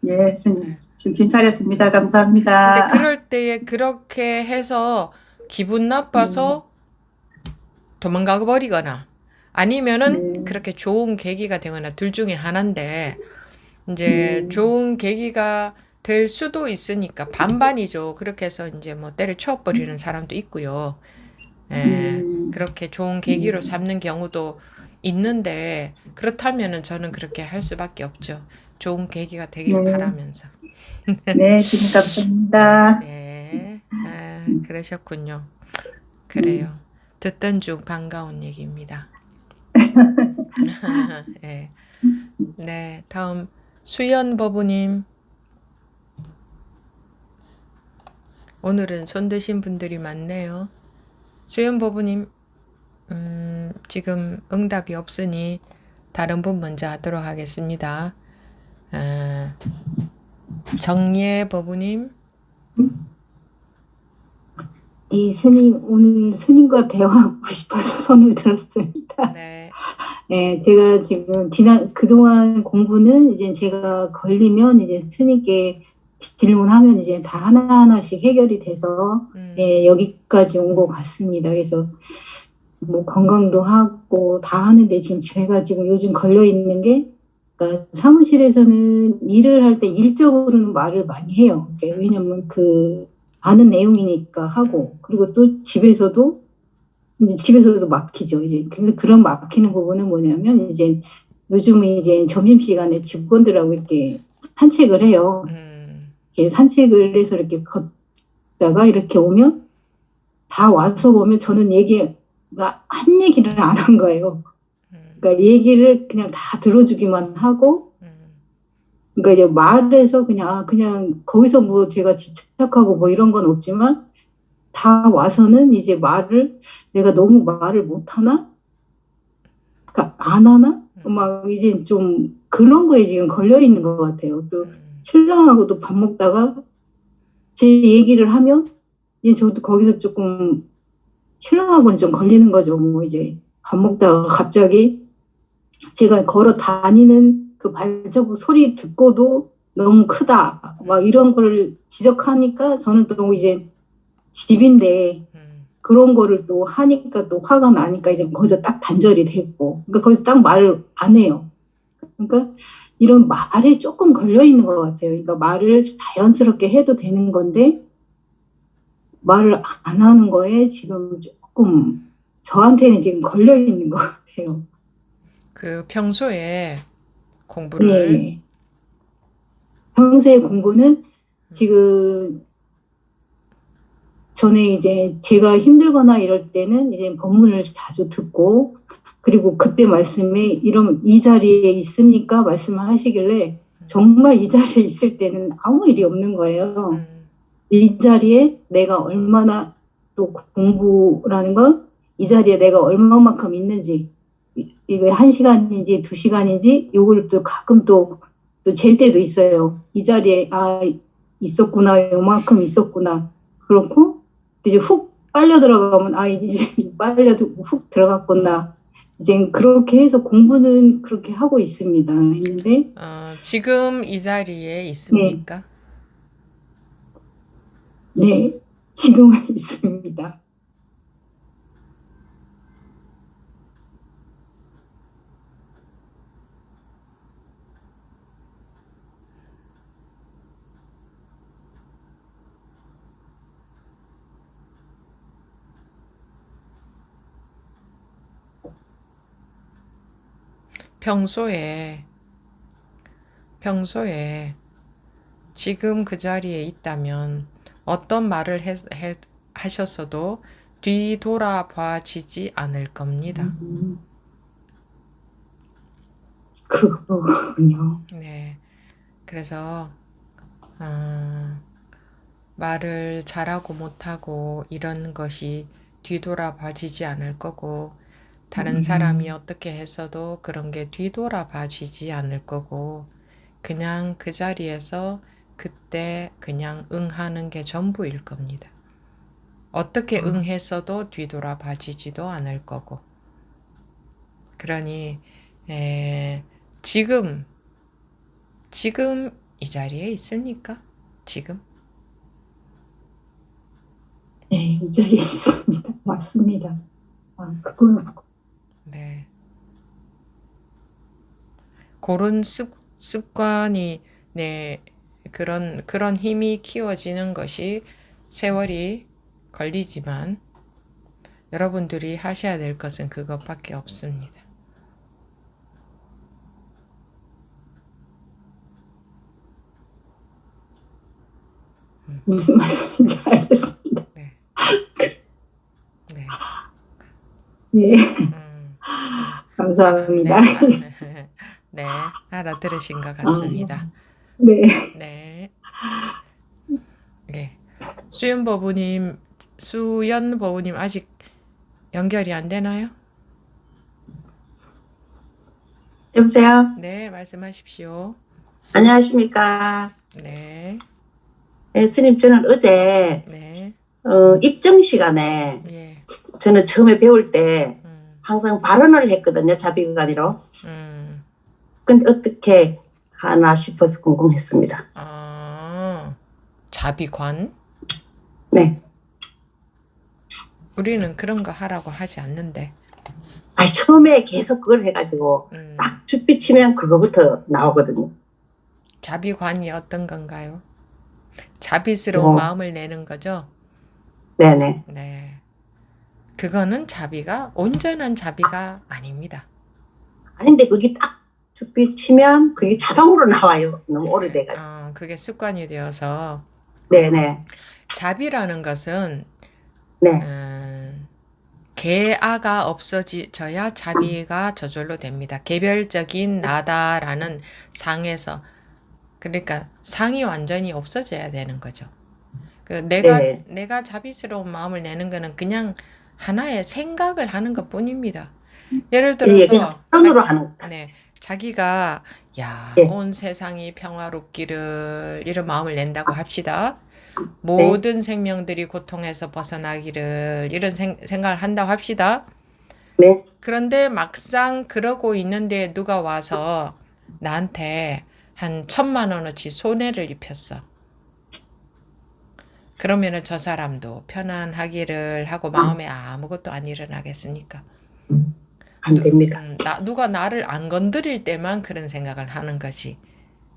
예, 스님. 네. 정신 차렸습니다. 근데 감사합니다. 그럴 때에 그렇게 해서 기분 나빠서 도망가 버리거나 아니면은 네, 그렇게 좋은 계기가 되거나 둘 중에 하나인데 이제 네, 좋은 계기가 될 수도 있으니까 반반이죠. 그렇게 해서 이제 뭐 때려쳐 버리는 사람도 있고요. 예, 그렇게 좋은 계기로 삼는 경우도 있는데 그렇다면은 저는 그렇게 할 수밖에 없죠. 좋은 계기가 되길 네, 바라면서. 네, 스님 네, 감사합니다. 네. 그러셨군요. 그래요. 듣던 중 반가운 얘기입니다. 네. 네, 다음 수연 버부님. 오늘은 손 드신 분들이 많네요. 수연 버부님, 지금 응답이 없으니 다른 분 먼저 하도록 하겠습니다. 정예 버부님. 이 스님, 오늘 스님과 대화하고 싶어서 손을 들었습니다. 네. 예, 제가 지금 그동안 공부는 이제 제가 걸리면 이제 스님께 질문하면 이제 다 하나하나씩 해결이 돼서, 예, 여기까지 온 것 같습니다. 그래서 뭐 건강도 하고 다 하는데 지금 제가 지금 요즘 걸려 있는 게, 그러니까 사무실에서는 일을 할 때 일적으로는 말을 많이 해요. 그러니까 왜냐면 아는 내용이니까 하고, 그리고 또 이제 집에서도 막히죠. 이제 그런 막히는 부분은 뭐냐면 이제 요즘은 이제 점심시간에 직원들하고 이렇게 산책을 해요. 이렇게 산책을 해서 이렇게 걷다가 이렇게 오면 다 와서 보면 저는 한 얘기를 안 한 거예요. 그러니까 얘기를 그냥 다 들어주기만 하고, 그러니까 이제 말해서 그냥 거기서 뭐 제가 집착하고 뭐 이런 건 없지만 다 와서는 이제 내가 너무 말을 못하나? 그러니까 안 하나? 막 이제 좀 그런 거에 지금 걸려 있는 것 같아요. 또 신랑하고도 밥 먹다가 제 얘기를 하면 이제 저도 거기서 조금 신랑하고는 좀 걸리는 거죠. 뭐 이제 밥 먹다가 갑자기 제가 걸어 다니는 그 발자국 소리 듣고도 너무 크다. 막 이런 걸 지적하니까 저는 또 이제 집인데 그런 거를 또 하니까 또 화가 나니까 이제 거기서 딱 단절이 됐고, 그러니까 거기서 딱 말을 안 해요. 그러니까 이런 말에 조금 걸려 있는 것 같아요. 그러니까 말을 자연스럽게 해도 되는 건데 말을 안 하는 거에 지금 조금 저한테는 지금 걸려 있는 것 같아요. 그 평소에 공부를 네. 평소에 공부는 지금 전에 이제 제가 힘들거나 이럴 때는 이제 법문을 자주 듣고, 그리고 그때 말씀에 이러면 이 자리에 있습니까? 말씀을 하시길래 정말 이 자리에 있을 때는 아무 일이 없는 거예요. 이 자리에 내가 얼마나 또 공부라는 건 이 자리에 내가 얼마만큼 있는지, 이게 1시간인지 2시간인지 요걸 또 가끔 또 잴 때도 있어요. 이 자리에 있었구나, 요만큼 있었구나. 그렇고 이제 훅 빨려 들어가면 이제 훅 들어갔구나. 이제 그렇게 해서 공부는 그렇게 하고 있습니다. 있는데 지금 이 자리에 있습니까? 네, 지금은 있습니다. 평소에 지금 그 자리에 있다면 어떤 말을 하셨어도 뒤돌아봐지지 않을 겁니다. 그거군요. 네. 그래서 말을 잘하고 못하고 이런 것이 뒤돌아봐지지 않을 거고 다른 사람이 어떻게 했어도 그런 게 뒤돌아봐 주지 않을 거고, 그냥 그 자리에서 그때 그냥 응하는 게 전부일 겁니다. 어떻게 응했어도 뒤돌아봐 주지도 않을 거고. 그러니, 지금 이 자리에 있습니까? 지금? 네, 이 자리에 있습니다. 맞습니다. 그거는 네. 그런 습관이, 네, 그런 힘이 키워지는 것이 세월이 걸리지만 여러분들이 하셔야 될 것은 그것밖에 없습니다. 무슨 말씀인지 알겠습니다. 네. 네. 예, 음, 감사합니다. 네. 네. 알아들으신 것 같습니다. 네. 네. 네. 수연 버부님 아직 연결이 안 되나요? 여보세요? 네, 말씀하십시오. 안녕하십니까? 네. 네, 스님, 저는 어제, 네. 입정 시간에, 예. 저는 처음에 배울 때 음. 항상 발언을 했거든요, 자비관리로. 음. 근데 어떻게 하나 싶어서 궁금했습니다. 자비관? 네. 우리는 그런 거 하라고 하지 않는데. 아니, 처음에 계속 그걸 해가지고, 딱 쭈삐 치면 그거부터 나오거든요. 자비관이 어떤 건가요? 자비스러운 마음을 내는 거죠? 네네. 네. 그거는 온전한 자비가 아닙니다. 아닌데, 그게 딱 쭈삐 치면 그게 자동으로 나와요. 너무 오래돼가지고. 그게 습관이 되어서. 네네. 자비라는 것은, 네. 개아가 없어져야 자비가 저절로 됩니다. 개별적인 나다라는 상에서. 그러니까 상이 완전히 없어져야 되는 거죠. 내가 자비스러운 마음을 내는 거는 그냥 하나의 생각을 하는 것 뿐입니다. 예를 들어서 그런으로 하는 네, 자기가 네. 온 세상이 평화롭기를 이런 마음을 낸다고 합시다. 모든 생명들이 고통에서 벗어나기를 이런 생각을 한다고 합시다. 네. 그런데 막상 그러고 있는데 누가 와서 나한테 한 1,000,000원어치 손해를 입혔어. 그러면은 저 사람도 편안하기를 하고 마음에 아무것도 안 일어나겠습니까? 안 됩니다. 누가 나를 안 건드릴 때만 그런 생각을 하는 거지.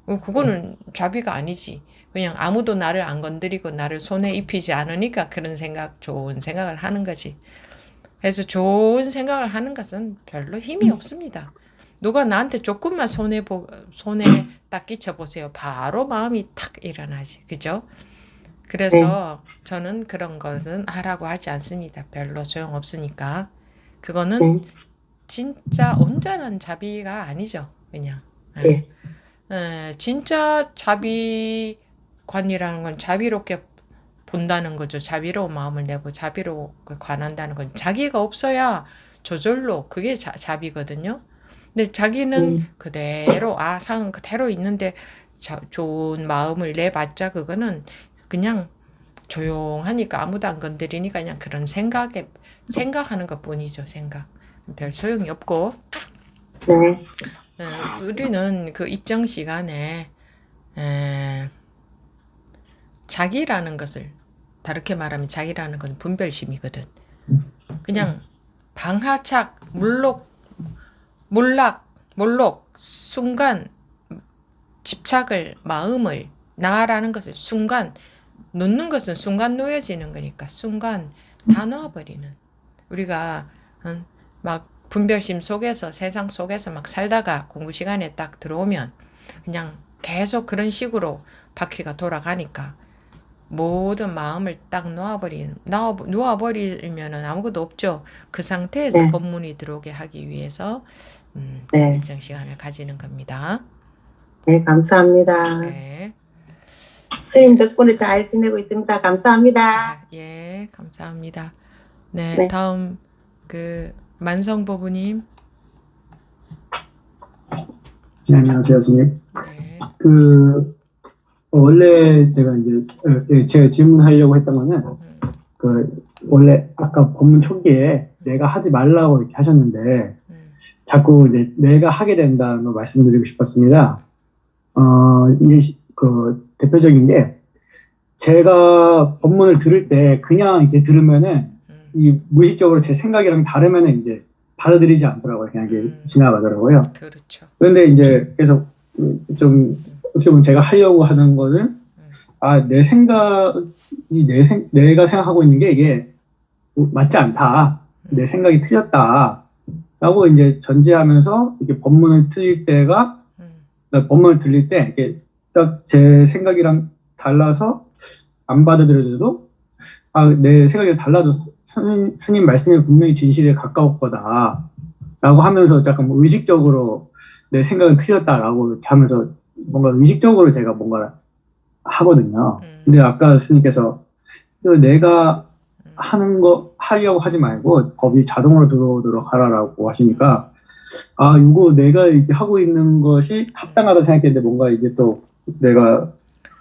그거는 자비가 아니지. 그냥 아무도 나를 안 건드리고 나를 손에 입히지 않으니까 그런 좋은 생각을 하는 거지. 그래서 좋은 생각을 하는 것은 별로 힘이 없습니다. 누가 나한테 조금만 손에 딱 끼쳐보세요. 바로 마음이 탁 일어나지. 그죠? 그래서 저는 그런 것은 하라고 하지 않습니다. 별로 소용없으니까. 그거는 진짜 온전한 자비가 아니죠. 그냥. 진짜 자비관이라는 건 자비롭게 본다는 거죠. 자비로운 마음을 내고 자비로 관한다는 건 자기가 없어야 저절로 그게 자비거든요. 근데 자기는 그대로 상은 그대로 있는데 좋은 마음을 내봤자 그거는 그냥 조용하니까 아무도 안 건드리니까 그냥 그런 생각하는 것 뿐이죠. 별 소용이 없고. 우리는 그 입정 시간에 자기라는 것을 다르게 말하면 자기라는 것은 분별심이거든. 그냥 방하착, 몰락, 순간 집착을 마음을 나라는 것을 순간 놓는 것은 순간 놓여지는 거니까 순간 다 놓아버리는. 우리가 막 분별심 속에서 세상 속에서 막 살다가 공부 시간에 딱 들어오면 그냥 계속 그런 식으로 바퀴가 돌아가니까 모든 마음을 딱 놓아버리면은 아무것도 없죠. 그 상태에서 법문이 들어오게 하기 위해서 입정 시간을 가지는 겁니다. 네, 감사합니다. 네. 스님 덕분에 잘 지내고 있습니다. 감사합니다. 예, 감사합니다. 네, 다음 만성법부님. 네, 안녕하세요, 선생님. 네. 원래 제가 이제, 제가 질문하려고 했던 거는, 원래 아까 법문 초기에 내가 하지 말라고 이렇게 하셨는데, 자꾸 이제 내가 하게 된다는 걸 말씀드리고 싶었습니다. 이게 대표적인 게, 제가 법문을 들을 때 그냥 이렇게 들으면은, 이 무의식적으로 제 생각이랑 다르면은 이제 받아들이지 않더라고요. 그냥 이게 지나가더라고요. 그렇죠. 그런데 이제 계속 좀 어떻게 보면 제가 하려고 하는 거는 내 생각이 내가 생각하고 있는 게 이게 맞지 않다. 내 생각이 틀렸다. 라고 이제 전제하면서 이게 법문을 들릴 때 이게 딱 제 생각이랑 달라서 안 받아들여도 내 생각이 달라도 스님 말씀이 분명히 진실에 가까울 거다. 라고 하면서 약간 의식적으로 내 생각은 틀렸다라고 이렇게 하면서 뭔가 의식적으로 제가 뭔가를 하거든요. 근데 아까 스님께서 내가 하려고 하지 말고 법이 자동으로 들어오도록 하라라고 하시니까 이거 내가 이렇게 하고 있는 것이 합당하다 생각했는데 뭔가 이게 또 내가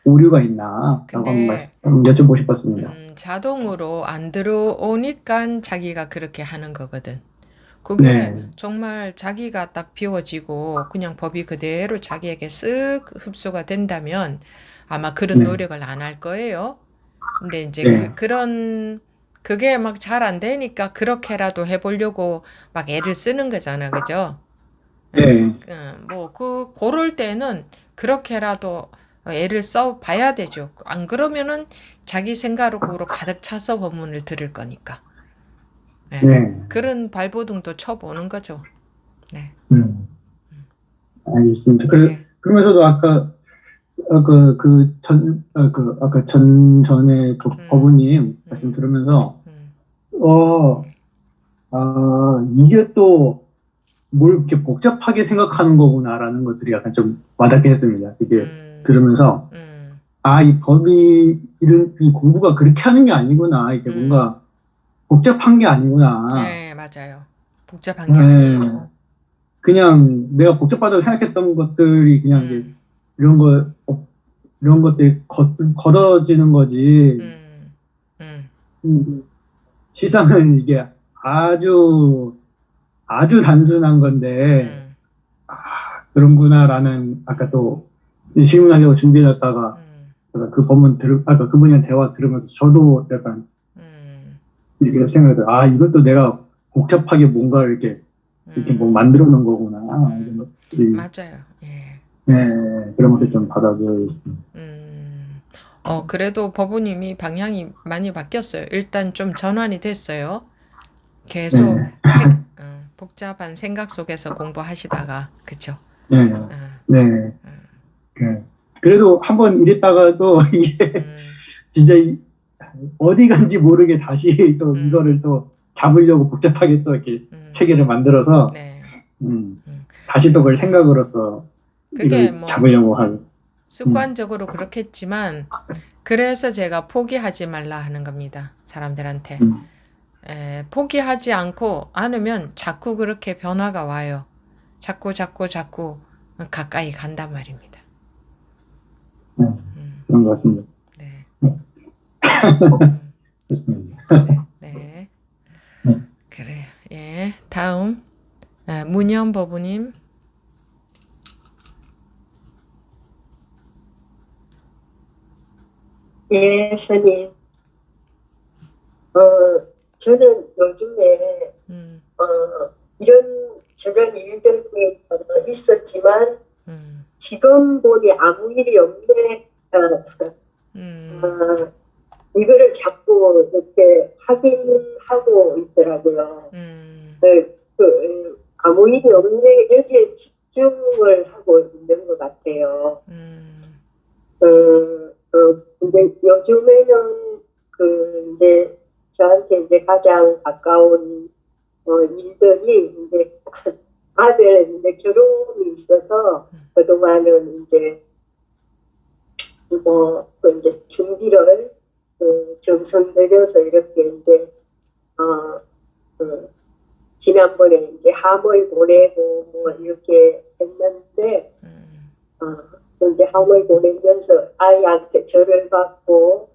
오류가 있나 라고 한번 여쭤보고 싶었습니다. 자동으로 안 들어오니까 자기가 그렇게 하는 거거든. 그게 정말 자기가 딱 비워지고 그냥 법이 그대로 자기에게 쓱 흡수가 된다면 아마 그런 노력을 안 할 거예요. 근데 이제 그게 막 잘 안 되니까 그렇게라도 해보려고 막 애를 쓰는 거잖아. 그죠? 그럴 때는 그렇게라도 애를 써 봐야 되죠. 안 그러면은 자기 생각으로 가득 차서 법문을 들을 거니까. 그런 발버둥도 쳐보는 거죠. 네. 알겠습니다. 그러면서도 아까 전에 법우님 말씀 들으면서 이게 또 뭘 이렇게 복잡하게 생각하는 거구나라는 것들이 약간 좀 와닿게 했습니다. 이게 들으면서 이 법이 이 공부가 그렇게 하는 게 아니구나. 이게 뭔가 복잡한 게 아니구나. 네, 맞아요. 복잡한 게 아니에요. 그냥 내가 복잡하다고 생각했던 것들이 그냥 이게 이런 것들이 걷어지는 거지. 실상은 이게 아주 단순한 건데, 그런구나라는, 아까 또 질문하려고 준비해놨다가, 그 법문 아까 그분이랑 대화 들으면서 저도 약간, 이렇게 생각해요. 이것도 내가 복잡하게 뭔가 이렇게 뭐 만들어 놓은 거구나. 맞아요. 예. 그런 것도 좀 받아들였습니다. 그래도 법우님이 방향이 많이 바뀌었어요. 일단 좀 전환이 됐어요. 계속 복잡한 생각 속에서 공부하시다가, 그쵸? 그래도 한번 이랬다가도 이게 진짜 어디 간지 모르게 다시 또 이거를 또 잡으려고 복잡하게 또 이렇게 체계를 만들어서 다시 또 그걸 생각으로서 그게 이걸 잡으려고 하고 습관적으로 그렇겠지만 그래서 제가 포기하지 말라 하는 겁니다. 사람들한테. 포기하지 않으면 자꾸 그렇게 변화가 와요. 자꾸 가까이 간단 말입니다. 그런 것 같습니다. 네. 됐습니다. 네. 그래요. 예. 다음 문현 법우님. 예, 선생님. 저는 요즘에, 저런 일들이 있었지만, 지금 보니 아무 일이 없네, 이거를 자꾸 이렇게 확인하고 있더라고요. 아무 일이 없네, 여기에 집중을 하고 있는 것 같아요. 근데 요즘에는 이제 저한테 이제 가장 가까운 일들이 이제 아들 이제 결혼이 있어서 그동안은 이제 이제 준비를 정성 들여서 이렇게 이제 지난번에 이제 함을 보내고 뭐 이렇게 했는데 근데 함을 보내면서 아이한테 절을 받고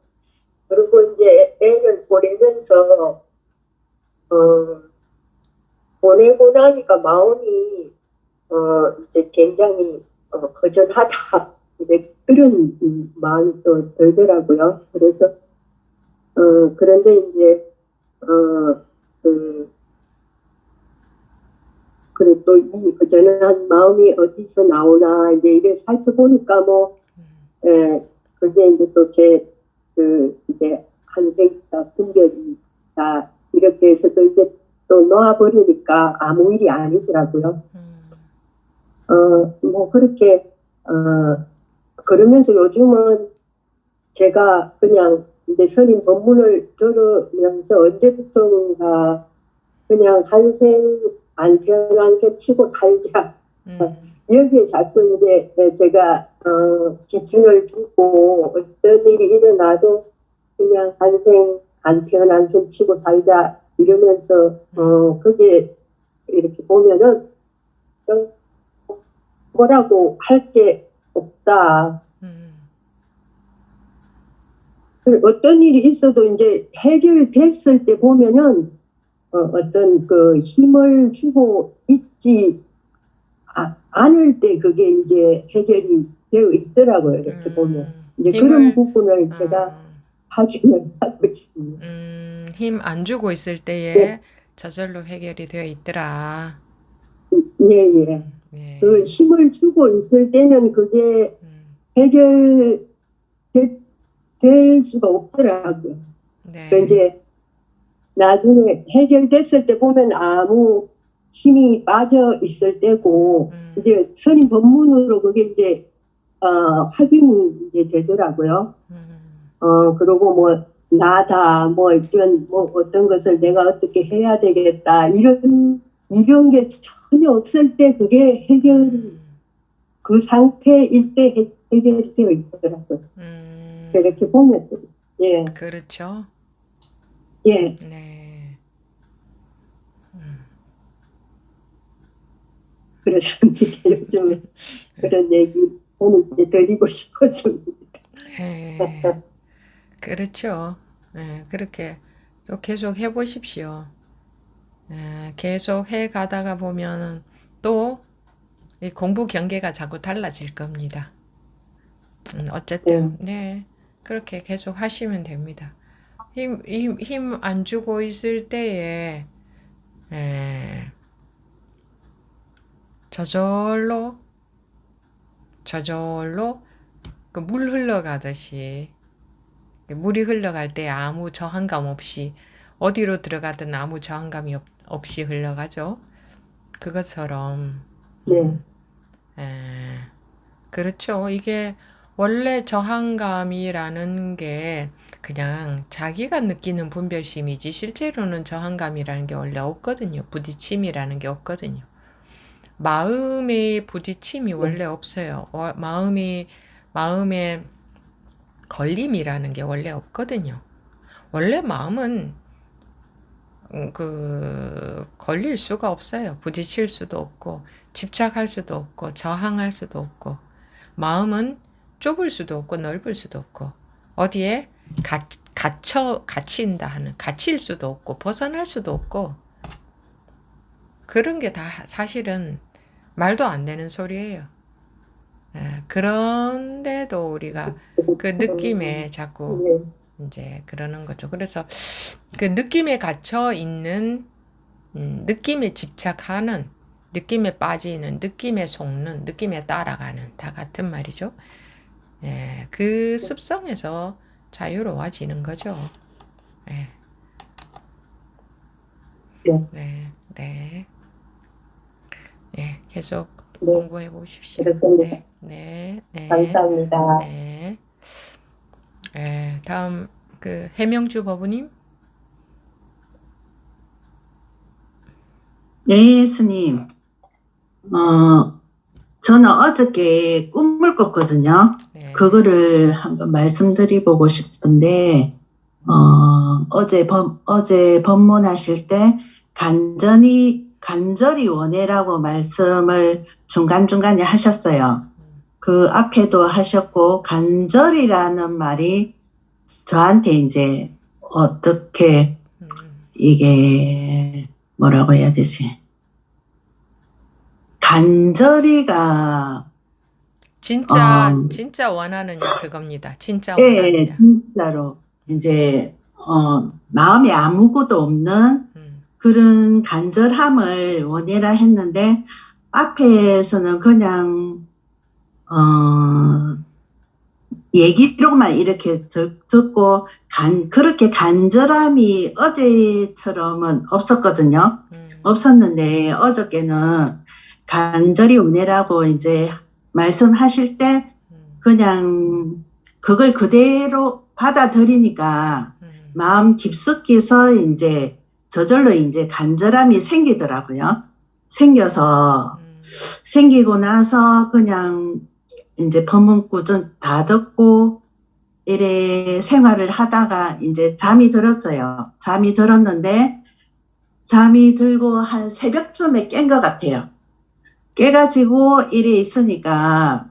그리고 이제 애를 보내면서 보내고 나니까 마음이 이제 굉장히 허전하다 이제 그런 마음이 또 들더라고요. 그래서 그런데 이제 그래 또 이 허전한 마음이 어디서 나오나 이제 이래 살펴보니까 뭐 그게 이제 또 제 이제 한생이다 분별이다 이렇게 해서 또 이제 또 놓아버리니까 아무 일이 아니더라고요. 뭐 그렇게 그러면서 요즘은 제가 그냥 이제 스님 법문을 들으면서 언제부턴가 그냥 한생 안 태어난 셈 치고 살자. 여기에 자꾸 이제 제가 기준을 두고 어떤 일이 일어나도 그냥 한생 안 태어난 셈 치고 살자 이러면서 그게 이렇게 보면은 뭐라고 할 게 없다. 어떤 일이 있어도 이제 해결됐을 때 보면은 어떤 그 힘을 주고 있지 않을 때 그게 이제 해결이 되어 있더라고요. 이렇게 보면 이제 그런 부분을 제가 확인을 하고 있습니다. 힘 안 주고 있을 때에 네. 저절로 해결이 되어 있더라. 예. 네. 그 힘을 주고 있을 때는 그게 해결될 수가 없더라고요. 네. 그 이제 나중에 해결됐을 때 보면 아무 힘이 빠져 있을 때고 이제 스님 법문으로 그게 이제 확인이 이제 되더라고요. 그리고 뭐 나다 뭐 이런 뭐 어떤 것을 내가 어떻게 해야 되겠다 이런 게 전혀 없을 때 그게 해결이 그 상태일 때 해결이 되어 있더라고요. 이렇게 보면 예. 그렇죠. 예. 네. 그래서 이제 요즘 그런 얘기 저는 이제 드리고 싶었습니다. 네. 그렇죠. 네, 그렇게 또 계속 해보십시오. 네, 계속 해 가다가 보면 또 이 공부 경계가 자꾸 달라질 겁니다. 어쨌든, 네. 그렇게 계속 하시면 됩니다. 힘 안 주고 있을 때에, 저절로 그 물 흘러가듯이, 물이 흘러갈 때 아무 저항감 없이, 어디로 들어가든 아무 저항감이 없이 흘러가죠. 그것처럼, 네. 그렇죠. 이게 원래 저항감이라는 게 그냥 자기가 느끼는 분별심이지 실제로는 저항감이라는 게 원래 없거든요. 부딪힘이라는 게 없거든요. 마음의 부딪힘이 원래 없어요. 마음의 걸림이라는 게 원래 없거든요. 원래 마음은 걸릴 수가 없어요. 부딪힐 수도 없고, 집착할 수도 없고, 저항할 수도 없고, 마음은 좁을 수도 없고, 넓을 수도 없고, 어디에 갇힌다 하는, 갇힐 수도 없고, 벗어날 수도 없고, 그런 게 다 사실은 말도 안 되는 소리예요. 그런데도 우리가 그 느낌에 자꾸 이제 그러는 거죠. 그래서 그 느낌에 갇혀 있는, 느낌에 집착하는, 느낌에 빠지는, 느낌에 속는, 느낌에 따라가는, 다 같은 말이죠. 그 습성에서 자유로워지는 거죠. 네, 계속 공부해 보십시오. 네. 감사합니다. 다음 그 해명주 법우님. 네, 스님. 저는 어저께 꿈을 꿨거든요. 네. 그거를 한번 말씀드리고 싶은데, 어제 법문하실 때 간절히 원해라고 말씀을 중간중간에 하셨어요. 그 앞에도 하셨고, 간절이라는 말이 저한테 이제 어떻게 이게 뭐라고 해야 되지? 간절히가 진짜 원하느냐 그겁니다. 진짜 예, 원하느냐. 진짜로 이제 마음에 아무것도 없는 그런 간절함을 원해라 했는데 앞에서는 그냥 얘기로만 이렇게 듣고 그렇게 간절함이 어제처럼은 없었거든요. 없었는데 어저께는 간절히 원해라고 이제 말씀하실 때 그냥 그걸 그대로 받아들이니까 마음 깊숙이서 이제 저절로 이제 간절함이 생기더라고요. 생기고 나서 그냥 이제 법문구전 다 듣고 이래 생활을 하다가 이제 잠이 들었어요. 잠이 들었는데 잠이 들고 한 새벽쯤에 깬 것 같아요. 깨가지고 이래 있으니까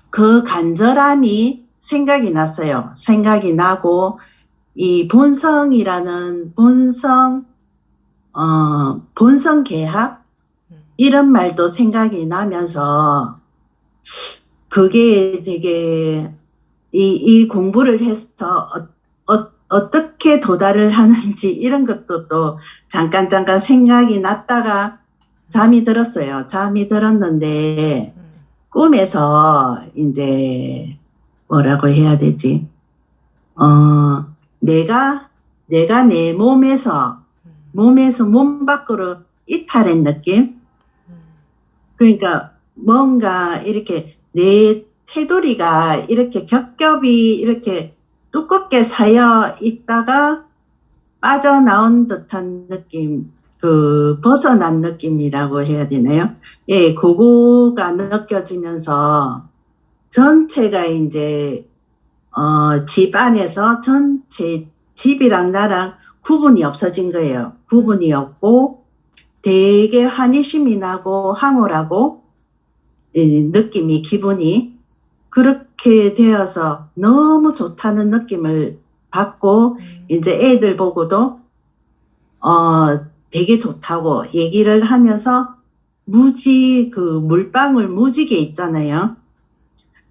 그 간절함이 생각이 났어요. 생각이 나고 이 본성이라는 본성 계합 이런 말도 생각이 나면서 그게 되게 이 공부를 해서 어떻게 도달을 하는지 이런 것도 또 잠깐 생각이 났다가 잠이 들었어요. 잠이 들었는데 꿈에서 이제 뭐라고 해야 되지? 내가 내 몸에서 몸 밖으로 이탈한 느낌? 그러니까 뭔가 이렇게 내 테두리가 이렇게 겹겹이 이렇게 두껍게 쌓여 있다가 빠져나온 듯한 느낌, 벗어난 느낌이라고 해야 되나요? 예, 그거가 느껴지면서 전체가 이제, 집 안에서 전체 집이랑 나랑 구분이 없어진 거예요. 구분이 없고 되게 환희심이 나고 황홀하고 느낌이 기분이 그렇게 되어서 너무 좋다는 느낌을 받고 이제 애들 보고도 되게 좋다고 얘기를 하면서 물방울 무지개 있잖아요.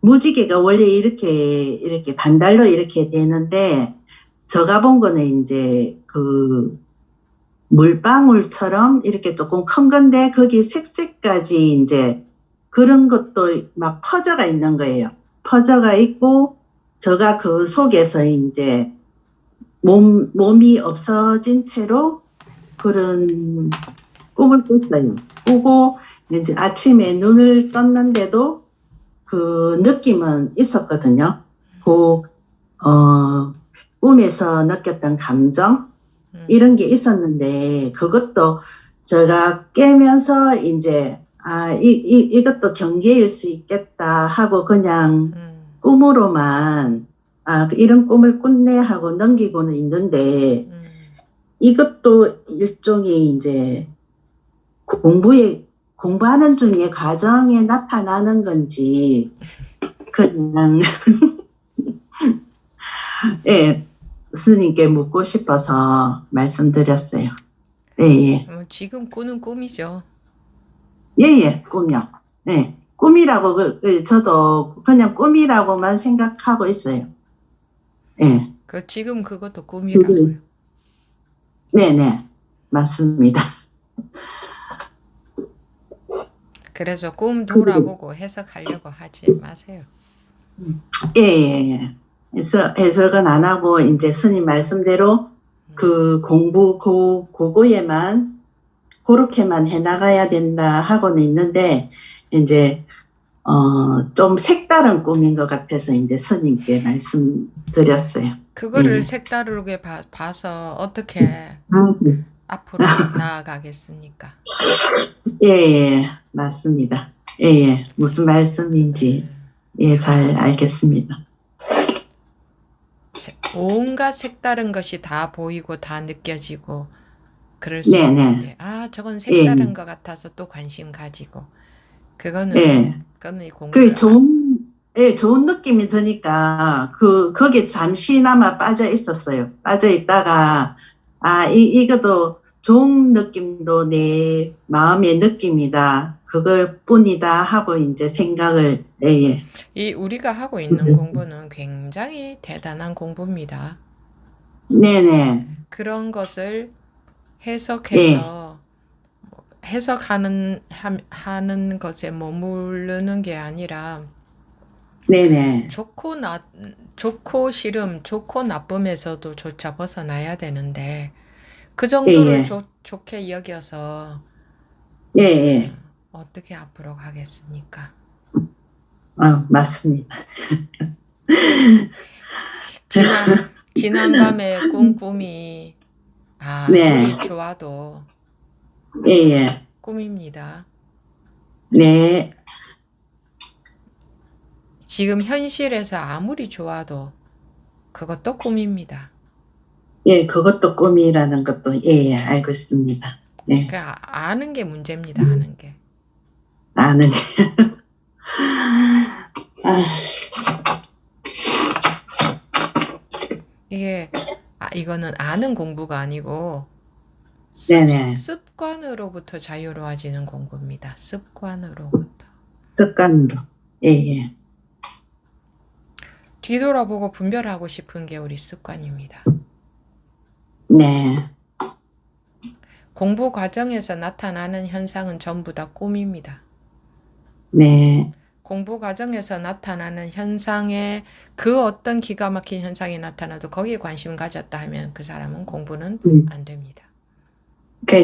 무지개가 원래 이렇게 반달로 이렇게 되는데 제가 본 거는 이제 물방울처럼 이렇게 조금 큰 건데 거기 색색까지 이제 그런 것도 막 퍼져가 있는 거예요. 퍼져가 있고 제가 그 속에서 이제 몸이 없어진 채로 그런 꿈을 꿨어요. 꾸고 이제 아침에 눈을 떴는데도 그 느낌은 있었거든요. 꿈에서 느꼈던 감정 이런 게 있었는데 그것도 제가 깨면서 이제 이것도 경계일 수 있겠다 하고 그냥 꿈으로만 이런 꿈을 꿨네 하고 넘기고는 있는데 이것도 일종의 이제 공부하는 중에 과정에 나타나는 건지 그냥 예, 스님께 묻고 싶어서 말씀드렸어요. 예. 지금 꾸는 꿈이죠. 예, 꿈이요. 예, 꿈이라고 저도 그냥 꿈이라고만 생각하고 있어요. 예. 지금 그것도 꿈이라고요. 네네, 맞습니다. 그래서 꿈 돌아보고 해석하려고 하지 마세요. 예. 해석은 안 하고 이제 스님 말씀대로 그 공부 그거에만 그렇게만 해나가야 된다 하고는 있는데 이제 좀 색다른 꿈인 것 같아서 이제 스님께 말씀드렸어요. 그거를 색다르게 봐서 어떻게 앞으로 나아가겠습니까? 예, 맞습니다. 예, 무슨 말씀인지 잘 알겠습니다. 온갖 색다른 것이 다 보이고 다 느껴지고 그럴 수 네, 있는데, 아, 저건 색다른 것 같아서 또 관심 가지고. 그거는, 네. 그거는 이 그 공부를, 좋은 느낌이 드니까, 거기에 잠시나마 빠져 있었어요. 빠져 있다가, 이것도 좋은 느낌도 내 마음의 느낌이다. 그것뿐이다 하고 이제 생각을, 예. 우리가 하고 있는 공부는 굉장히 대단한 공부입니다. 네네. 그런 것을 예. 해석하는 하는 것에 머무르는 게 아니라 네네. 좋고 싫음, 좋고 나쁨에서도 조차 벗어나야 되는데 그 예, 정도로 예. 좋게 여겨서 예, 예. 어떻게 앞으로 가겠습니까? 맞습니다. 지난 밤에 꾼 꿈이 네. 아무리 좋아도 예, 예. 꿈입니다. 네. 지금 현실에서 아무리 좋아도 그것도 꿈입니다. 예, 그것도 꿈이라는 것도, 예, 예, 알고 있습니다. 네. 그 아는 게 문제입니다. 아는 게. 아는. 아, 이거는 아는 공부가 아니고 네네. 습관으로부터 자유로워지는 공부입니다. 습관으로부터. 습관으로. 예, 예. 뒤돌아보고 분별하고 싶은 게 우리 습관입니다. 네. 공부 과정에서 나타나는 현상은 전부 다 꿈입니다. 네. 공부 과정에서 나타나는 현상에 그 어떤 기가 막힌 현상이 나타나도 거기에 관심 가졌다 하면 그 사람은 공부는 안 됩니다.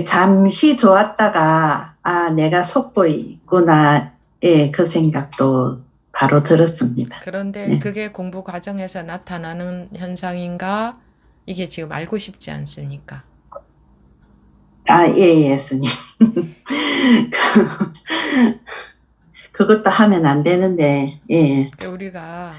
잠시 좋았다가, 내가 속고 있구나, 예, 그 생각도 바로 들었습니다. 그런데 네. 그게 공부 과정에서 나타나는 현상인가? 이게 지금 알고 싶지 않습니까? 예, 예, 스님. 그것도 하면 안 되는데, 예. 우리가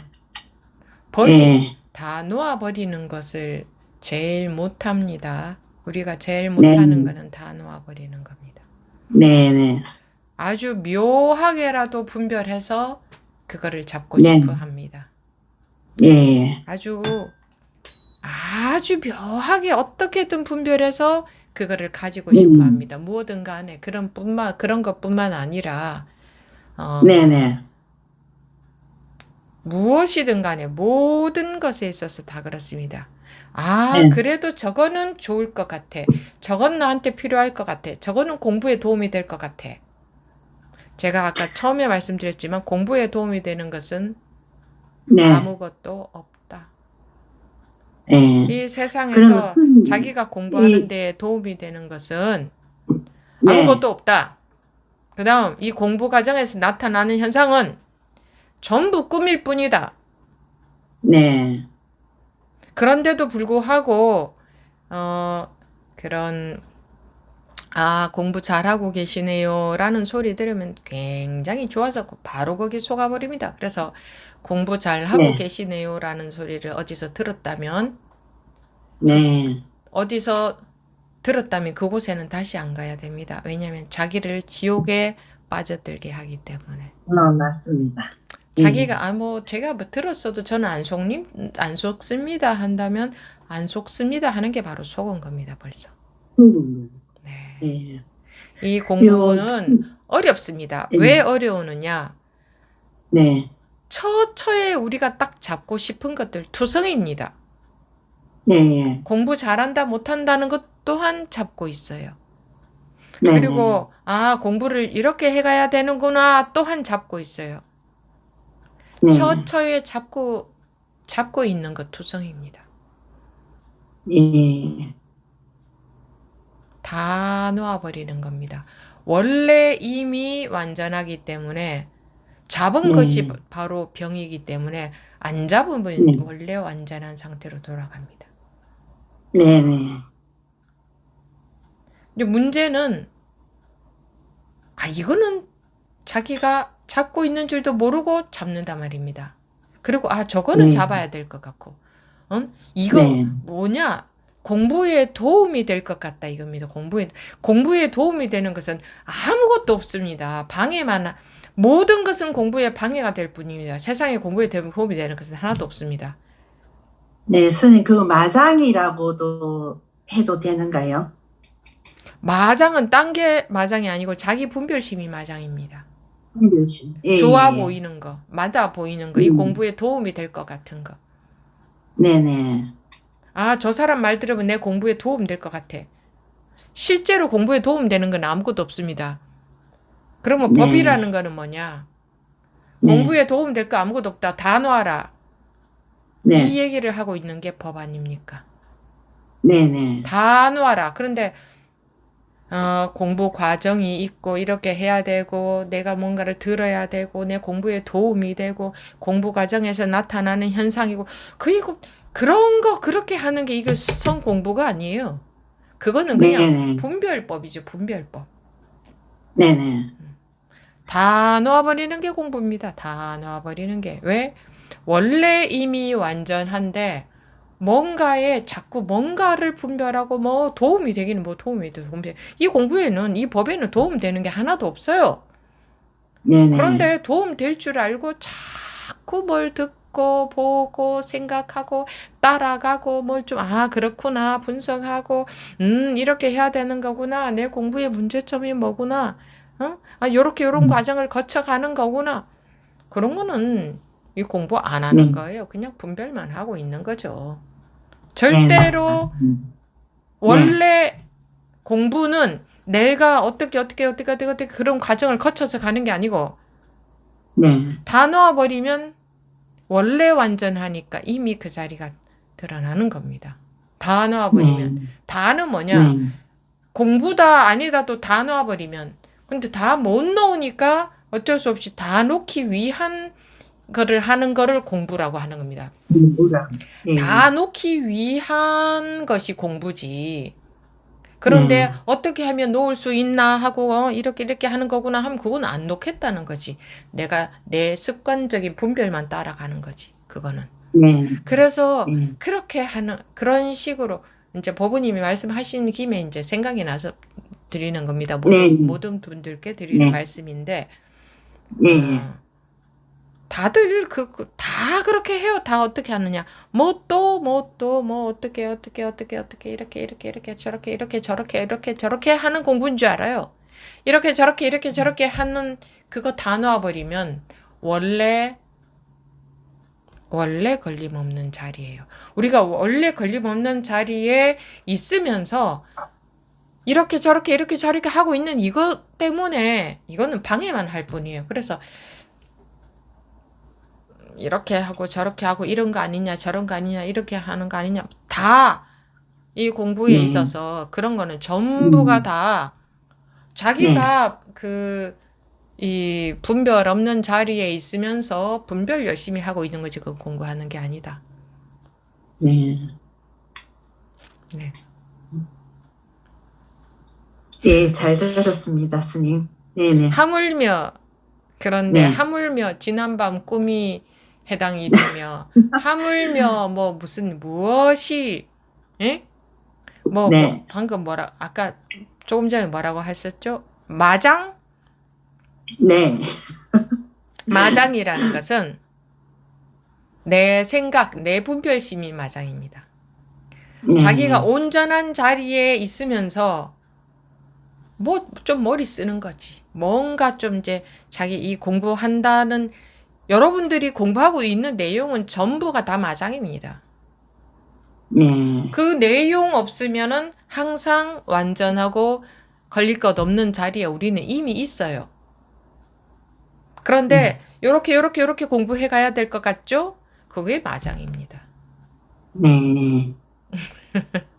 예. 다 놓아버리는 것을 제일 못합니다. 우리가 제일 네. 못하는 거는 다 놓아버리는 겁니다. 네네. 아주 묘하게라도 분별해서 그거를 잡고 네. 싶어 합니다. 예. 아주 묘하게 어떻게든 분별해서 그거를 가지고 싶어 합니다. 무엇든 간에 그런 것뿐만 아니라 네네. 무엇이든 간에 모든 것에 있어서 다 그렇습니다. 네. 그래도 저거는 좋을 것 같아. 저건 나한테 필요할 것 같아. 저거는 공부에 도움이 될 것 같아. 제가 아까 처음에 말씀드렸지만 공부에 도움이 되는 것은 네. 아무것도 없다. 예. 이 세상에서 그럼 자기가 공부하는 데 도움이 되는 것은 네. 아무것도 없다. 그 다음 이 공부 과정에서 나타나는 현상은 전부 꿈일 뿐이다. 네. 그런데도 불구하고 공부 잘하고 계시네요 라는 소리 들으면 굉장히 좋아서 바로 거기 속아버립니다. 그래서 공부 잘하고 네. 계시네요 라는 소리를 어디서 들었다면 네. 그곳에는 다시 안 가야 됩니다. 왜냐하면 자기를 지옥에 빠져들게 하기 때문에. 맞습니다. 자기가 제가 들었어도 저는 안 속습니다 한다면 안 속습니다 하는 게 바로 속은 겁니다. 벌써. 네. 예. 이 공부는 어렵습니다. 네. 왜 어려우느냐? 네. 처에 우리가 딱 잡고 싶은 것들 투성입니다. 네. 공부 잘한다 못한다는 것 또한 잡고 있어요. 네. 그리고 공부를 이렇게 해가야 되는구나 또한 잡고 있어요. 네. 처에 잡고 있는 것 투성입니다. 예. 다 놓아버리는 겁니다. 원래 이미 완전하기 때문에 잡은 네. 것이 바로 병이기 때문에 안 잡으면 네. 원래 완전한 상태로 돌아갑니다. 네네. 근데 문제는 이거는 자기가 잡고 있는 줄도 모르고 잡는단 말입니다. 그리고 저거는 네. 잡아야 될 것 같고 이거 네. 뭐냐? 공부에 도움이 될 것 같다 이겁니다. 공부에 도움이 되는 것은 아무것도 없습니다. 모든 것은 공부에 방해가 될 뿐입니다. 세상에 공부에 도움이 되는 것은 하나도 없습니다. 네, 스님, 그 마장이라고도 해도 되는가요? 마장은 딴 게 마장이 아니고 자기 분별심이 마장입니다. 예, 좋아 예. 보이는 거, 맞아 보이는 거, 이 공부에 도움이 될 것 같은 거. 네네. 아, 저 사람 말 들으면 내 공부에 도움 될 것 같아. 실제로 공부에 도움 되는 건 아무것도 없습니다. 그러면 네. 법이라는 거는 뭐냐? 네. 공부에 도움 될 거 아무것도 없다. 다 놔라. 네. 이 얘기를 하고 있는 게 법 아닙니까? 네네. 다 놔라. 그런데 공부 과정이 있고 이렇게 해야 되고 내가 뭔가를 들어야 되고 내 공부에 도움이 되고 공부 과정에서 나타나는 현상이고 그런 거 그렇게 하는 게 이거 성 공부가 아니에요. 그거는 그냥 네네. 분별법이죠. 분별법. 네네. 다 놓아버리는 게 공부입니다. 다 놓아버리는 게. 왜? 원래 이미 완전한데 뭔가에 자꾸 뭔가를 분별하고 뭐 도움이 되기는 뭐 도움이 돼. 이 공부에는 이 법에는 도움되는 게 하나도 없어요. 네네. 그런데 도움 될 줄 알고 자꾸 뭘 듣고 보고 생각하고 따라가고 뭘 좀 그렇구나 분석하고 이렇게 해야 되는 거구나. 내 공부의 문제점이 뭐구나. 요런 과정을 거쳐가는 거구나. 그런 거는 이 공부 안 하는 거예요. 그냥 분별만 하고 있는 거죠. 절대로 원래 공부는 내가 어떻게 그런 과정을 거쳐서 가는 게 아니고 네. 다 놓아버리면 원래 완전하니까 이미 그 자리가 드러나는 겁니다. 다 놓아버리면. 다는 뭐냐? 네. 공부다 아니다도 다 놓아버리면. 근데 다 못 놓으니까 어쩔 수 없이 다 놓기 위한 거를 하는 거를 공부라고 하는 겁니다. 네. 다 놓기 위한 것이 공부지. 그런데 어떻게 하면 놓을 수 있나 하고 이렇게 하는 거구나 하면 그건 안 놓겠다는 거지. 내가 내 습관적인 분별만 따라가는 거지. 그거는. 네. 그래서 그렇게 하는 그런 식으로 이제 법부님이 말씀하신 김에 이제 생각이 나서 드리는 겁니다. 모든 분들께 드리는 말씀인데 네. 다들 다 그렇게 해요. 다 어떻게 하느냐. 어떻게 저렇게 하는 공부인 줄 알아요. 이렇게 저렇게 하는 그거 다 놓아버리면 원래 걸림없는 자리예요. 우리가 원래 걸림없는 자리에 있으면서 이렇게 저렇게 하고 있는 이것 때문에 이거는 방해만 할 뿐이에요. 그래서 이렇게 하고 저렇게 하고 이런 거 아니냐 저런 거 아니냐 이렇게 하는 거 아니냐 다 이 공부에 있어서 그런 거는 전부가 다 자기가 이 분별 없는 자리에 있으면서 분별 열심히 하고 있는 거지 그 공부하는 게 아니다. 네. 네. 네, 잘 들었습니다, 스님. 네네. 그런데 네. 하물며 지난밤 꿈이 해당이 되며 하물며 무엇이 네. 방금 아까 조금 전에 뭐라고 하셨죠? 마장? 네. 마장이라는 것은 내 생각, 내 분별심이 마장입니다. 네. 자기가 온전한 자리에 있으면서 좀 머리 쓰는 거지. 뭔가 좀 이제 자기 이 공부한다는 여러분들이 공부하고 있는 내용은 전부가 다 마장입니다. 네. 그 내용 없으면은 항상 완전하고 걸릴 것 없는 자리에 우리는 이미 있어요. 그런데 요렇게 공부해 가야 될 것 같죠? 그게 마장입니다. 네.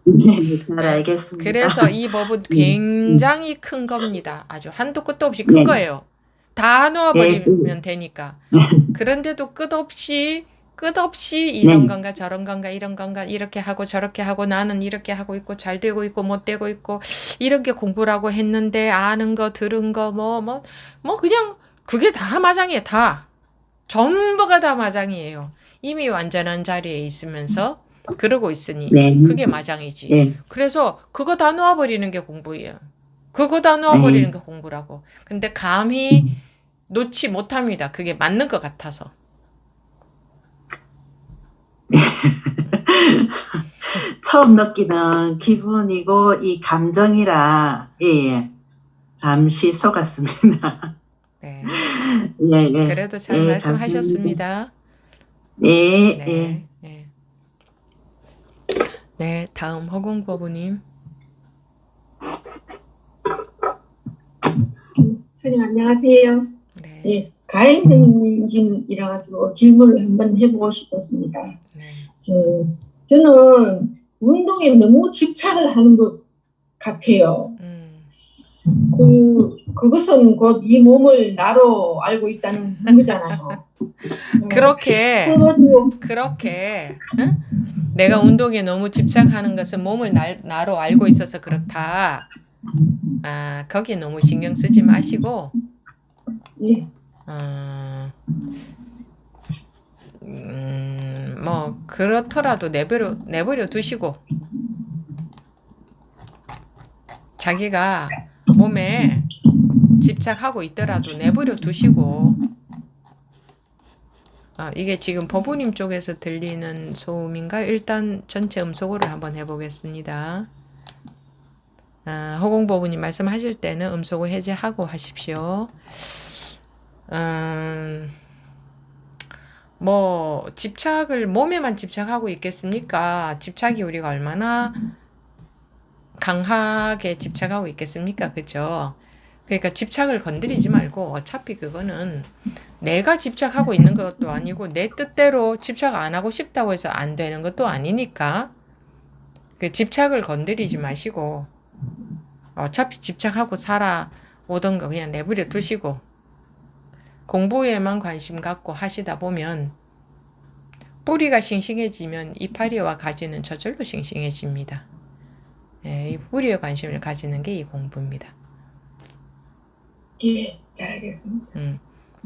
네, 잘 알겠습니다. 그래서 이 법은 굉장히 큰 겁니다. 아주 한도 끝도 없이 큰 거예요. 다 놓아버리면 되니까. 그런데도 끝없이 이런 건가 저런 건가 이런 건가 이렇게 하고 저렇게 하고 나는 이렇게 하고 있고 잘 되고 있고 못 되고 있고 이런 게 공부라고 했는데 아는 거 들은 거 그냥 그게 다 마장이에요. 다. 전부가 다 마장이에요. 이미 완전한 자리에 있으면서 그러고 있으니 네. 그게 마장이지. 네. 그래서 그거 다 놓아버리는 게 공부예요. 그거 다 놓아버리는 게 공부라고. 근데 감히 놓지 못합니다. 그게 맞는 것 같아서. 처음 느끼는 기분이고 이 감정이라 예, 잠시 속았습니다. 네. 예, 예. 그래도 잘 예, 말씀하셨습니다. 예, 예. 네. 네. 네, 다음 허공법우님. 선생님 안녕하세요. 네. 예, 가행정진이라 가지고 질문을 한번 해보고 싶었습니다. 네. 저는 운동에 너무 집착을 하는 것 같아요. 그것은 곧 이 몸을 나로 알고 있다는 증거잖아요. 그렇게 응? 내가 운동에 너무 집착하는 것은 몸을 나로 알고 있어서 그렇다. 아, 거기에 너무 신경 쓰지 마시고, 예. 뭐 그렇더라도 내버려 두시고, 자기가 몸에 집착하고 있더라도 내버려 두시고, 이게 지금 법우님 쪽에서 들리는 소음인가? 일단 전체 음소거를 한번 해보겠습니다. 허공법우님 말씀하실 때는 음소거 해제하고 하십시오. 뭐 몸에만 집착하고 있겠습니까? 집착이 우리가 얼마나 강하게 집착하고 있겠습니까? 그죠? 그러니까 집착을 건드리지 말고 어차피 그거는 내가 집착하고 있는 것도 아니고 내 뜻대로 집착 안 하고 싶다고 해서 안 되는 것도 아니니까 그 집착을 건드리지 마시고 어차피 집착하고 살아오던 거 그냥 내버려 두시고 공부에만 관심 갖고 하시다 보면 뿌리가 싱싱해지면 이파리와 가지는 저절로 싱싱해집니다. 이 뿌리에 관심을 가지는 게 이 공부입니다. 예, 잘 알겠습니다.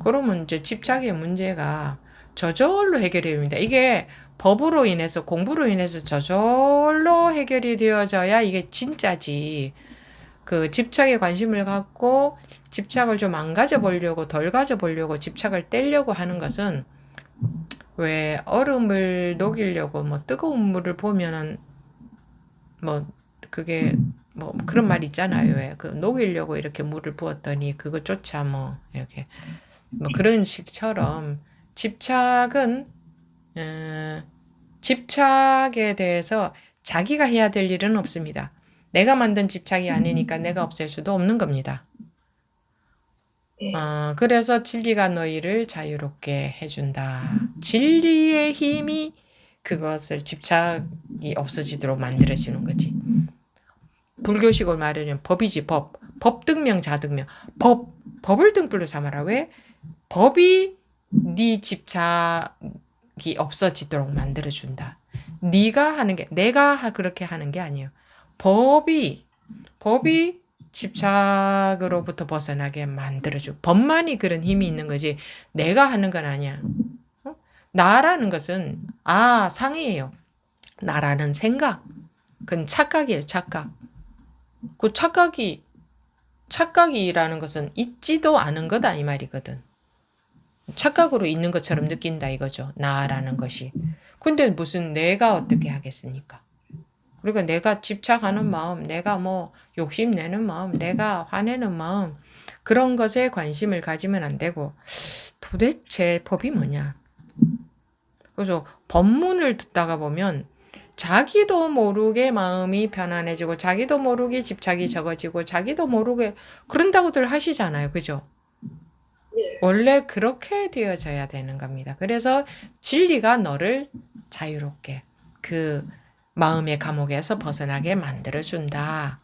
그러면 이제 집착의 문제가 저절로 해결이 됩니다. 이게 법으로 인해서 공부로 인해서 저절로 해결이 되어져야 이게 진짜지. 그 집착에 관심을 갖고 집착을 좀 안 가져보려고 덜 가져보려고 집착을 떼려고 하는 것은 왜 얼음을 녹이려고 뭐 뜨거운 물을 보면은 뭐 그게 뭐 그런 말 있잖아요. 왜 그 녹이려고 이렇게 물을 부었더니 그것조차 뭐 이렇게 뭐 그런 식처럼 집착은 집착에 대해서 자기가 해야 될 일은 없습니다. 내가 만든 집착이 아니니까 내가 없앨 수도 없는 겁니다. 그래서 진리가 너희를 자유롭게 해준다. 진리의 힘이 그것을 집착이 없어지도록 만들어주는 거지. 불교식으로 말하면 법이지 법. 법등명 자등명. 법을 등불로 삼아라. 왜? 법이 네 집착이 없어지도록 만들어준다. 네가 하는 게 내가 그렇게 하는 게 아니에요. 법이 집착으로부터 벗어나게 만들어줘. 법만이 그런 힘이 있는 거지. 내가 하는 건 아니야. 나라는 것은 상이에요. 나라는 생각. 그건 착각이에요. 착각. 그 착각이라는 것은 있지도 않은 거다 이 말이거든. 착각으로 있는 것처럼 느낀다 이거죠. 나라는 것이. 근데 무슨 내가 어떻게 하겠습니까? 그러니까 내가 집착하는 마음, 내가 뭐 욕심내는 마음, 내가 화내는 마음 그런 것에 관심을 가지면 안 되고 도대체 법이 뭐냐? 그래서 법문을 듣다가 보면 자기도 모르게 마음이 편안해지고 자기도 모르게 집착이 적어지고 자기도 모르게 그런다고들 하시잖아요. 그죠? 원래 그렇게 되어져야 되는 겁니다. 그래서 진리가 너를 자유롭게 그 마음의 감옥에서 벗어나게 만들어준다.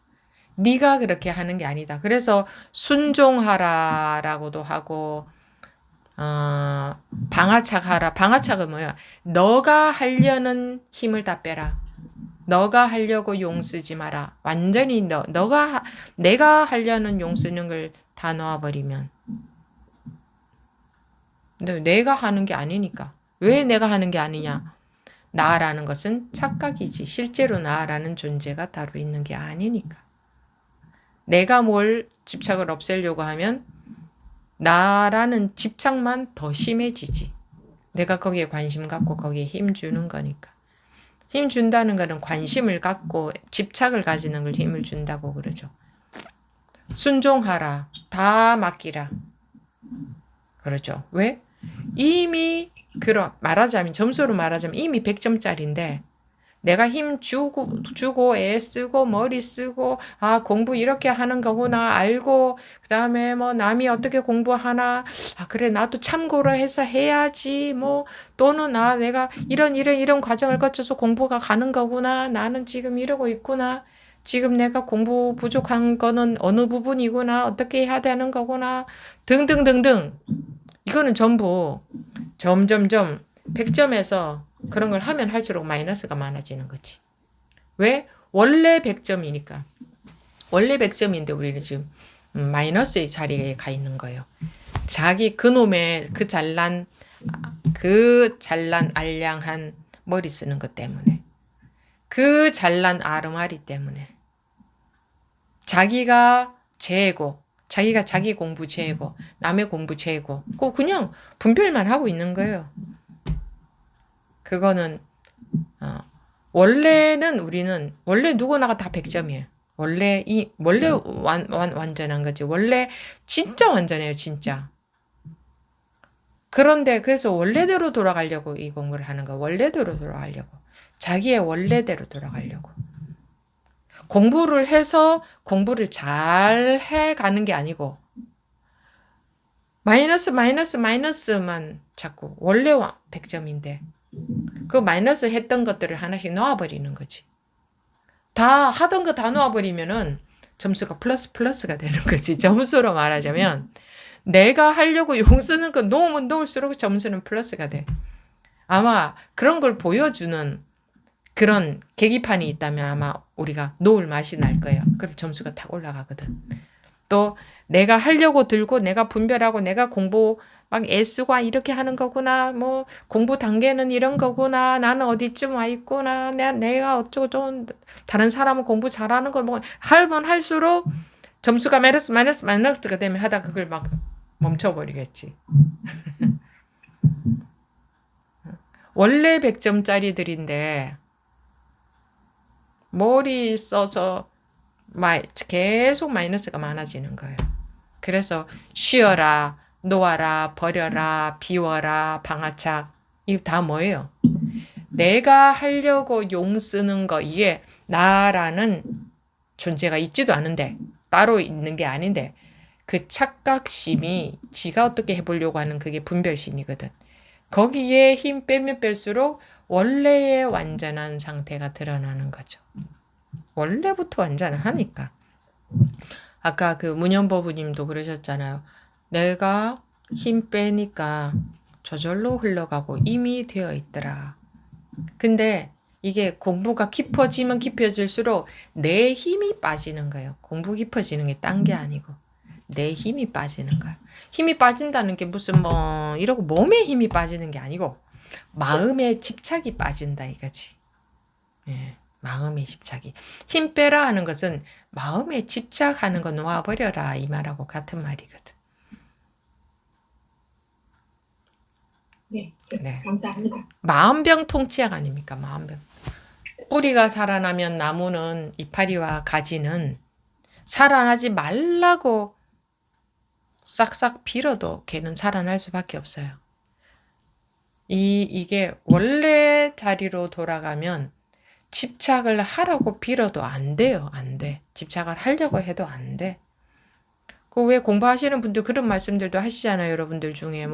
네가 그렇게 하는 게 아니다. 그래서 순종하라라고도 하고 방아착하라. 방아착은 뭐야? 너가 하려는 힘을 다 빼라. 너가 하려고 용 쓰지 마라. 완전히 내가 하려는 용 쓰는 걸 다 놓아버리면 근데 내가 하는 게 아니니까. 왜 내가 하는 게 아니냐? 나라는 것은 착각이지 실제로 나라는 존재가 따로 있는 게 아니니까. 내가 뭘 집착을 없애려고 하면 나라는 집착만 더 심해지지. 내가 거기에 관심 갖고 거기에 힘 주는 거니까. 힘 준다는 거는 관심을 갖고 집착을 가지는 걸 힘을 준다고 그러죠. 순종하라. 다 맡기라. 그러죠. 왜? 이미 말하자면 점수로 말하자면 이미 100점짜리인데 내가 힘 주고 애 쓰고 머리 쓰고 공부 이렇게 하는 거구나 알고 그다음에 뭐 남이 어떻게 공부하나 그래 나도 참고로 해서 해야지 뭐 또는 내가 이런 과정을 거쳐서 공부가 가는 거구나 나는 지금 이러고 있구나 지금 내가 공부 부족한 거는 어느 부분이구나 어떻게 해야 되는 거구나 등등등등 이거는 전부 점점점 100점에서 그런 걸 하면 할수록 마이너스가 많아지는 거지. 왜? 원래 100점이니까. 원래 100점인데 우리는 지금 마이너스의 자리에 가 있는 거예요. 자기 그놈의 그 잘난 알량한 머리 쓰는 것 때문에. 그 잘난 아르마리 때문에. 자기가 죄고 자기가 자기 공부 죄고 남의 공부 죄고 그냥 분별만 하고 있는 거예요. 그거는 원래는 우리는 원래 누구나가 다 100점이에요. 원래 완전한 거지. 원래 진짜 완전해요, 진짜. 그런데 그래서 원래대로 돌아가려고 이 공부를 하는 거. 원래대로 돌아가려고. 자기의 원래대로 돌아가려고. 공부를 해서 공부를 잘 해가는 게 아니고 마이너스만 자꾸 원래 100점인데 그 마이너스 했던 것들을 하나씩 놓아버리는 거지. 다 하던 거 다 놓아버리면은 점수가 플러스가 되는 거지. 점수로 말하자면 내가 하려고 용 쓰는 거 놓으면 놓을수록 점수는 플러스가 돼. 아마 그런 걸 보여주는 그런 계기판이 있다면 아마 우리가 놓을 맛이 날 거예요. 그럼 점수가 탁 올라가거든. 또 내가 하려고 들고 내가 분별하고 내가 공부 막 애쓰고 이렇게 하는 거구나. 뭐 공부 단계는 이런 거구나. 나는 어디쯤 와 있구나. 내가 어쩌고 좀 다른 사람은 공부 잘하는 걸 뭐 하면 할수록 점수가 마이너스가 되면 하다 그걸 막 멈춰버리겠지. 원래 100점짜리들인데 머리 써서 계속 마이너스가 많아지는 거예요. 그래서 쉬어라, 놓아라, 버려라, 비워라, 방아착 이거 다 뭐예요? 내가 하려고 용 쓰는 거 이게 나라는 존재가 있지도 않은데 따로 있는 게 아닌데 그 착각심이 지가 어떻게 해보려고 하는 그게 분별심이거든. 거기에 힘 빼면 뺄수록 원래의 완전한 상태가 드러나는 거죠. 원래부터 완전하니까. 아까 그 문현보부님도 그러셨잖아요. 내가 힘 빼니까 저절로 흘러가고 이미 되어 있더라. 근데 이게 공부가 깊어지면 깊어질수록 내 힘이 빠지는 거예요. 공부 깊어지는 게 딴 게 아니고 내 힘이 빠지는 거야. 힘이 빠진다는 게 무슨 이러고 몸에 힘이 빠지는 게 아니고 마음의 집착이 빠진다 이거지. 예, 마음의 집착이. 힘 빼라 하는 것은 마음에 집착하는 거 놓아버려라 이 말하고 같은 말이거든. 네, 네. 감사합니다. 마음병 통치약 아닙니까? 마음병. 뿌리가 살아나면 나무는 이파리와 가지는 살아나지 말라고 싹싹 빌어도 걔는 살아날 수밖에 없어요. 이게 원래 자리로 돌아가면 집착을 하라고 빌어도 안 돼요. 안 돼. 집착을 하려고 해도 안 돼. 그 왜 공부하시는 분들 그런 말씀들도 하시잖아요. 여러분들 중에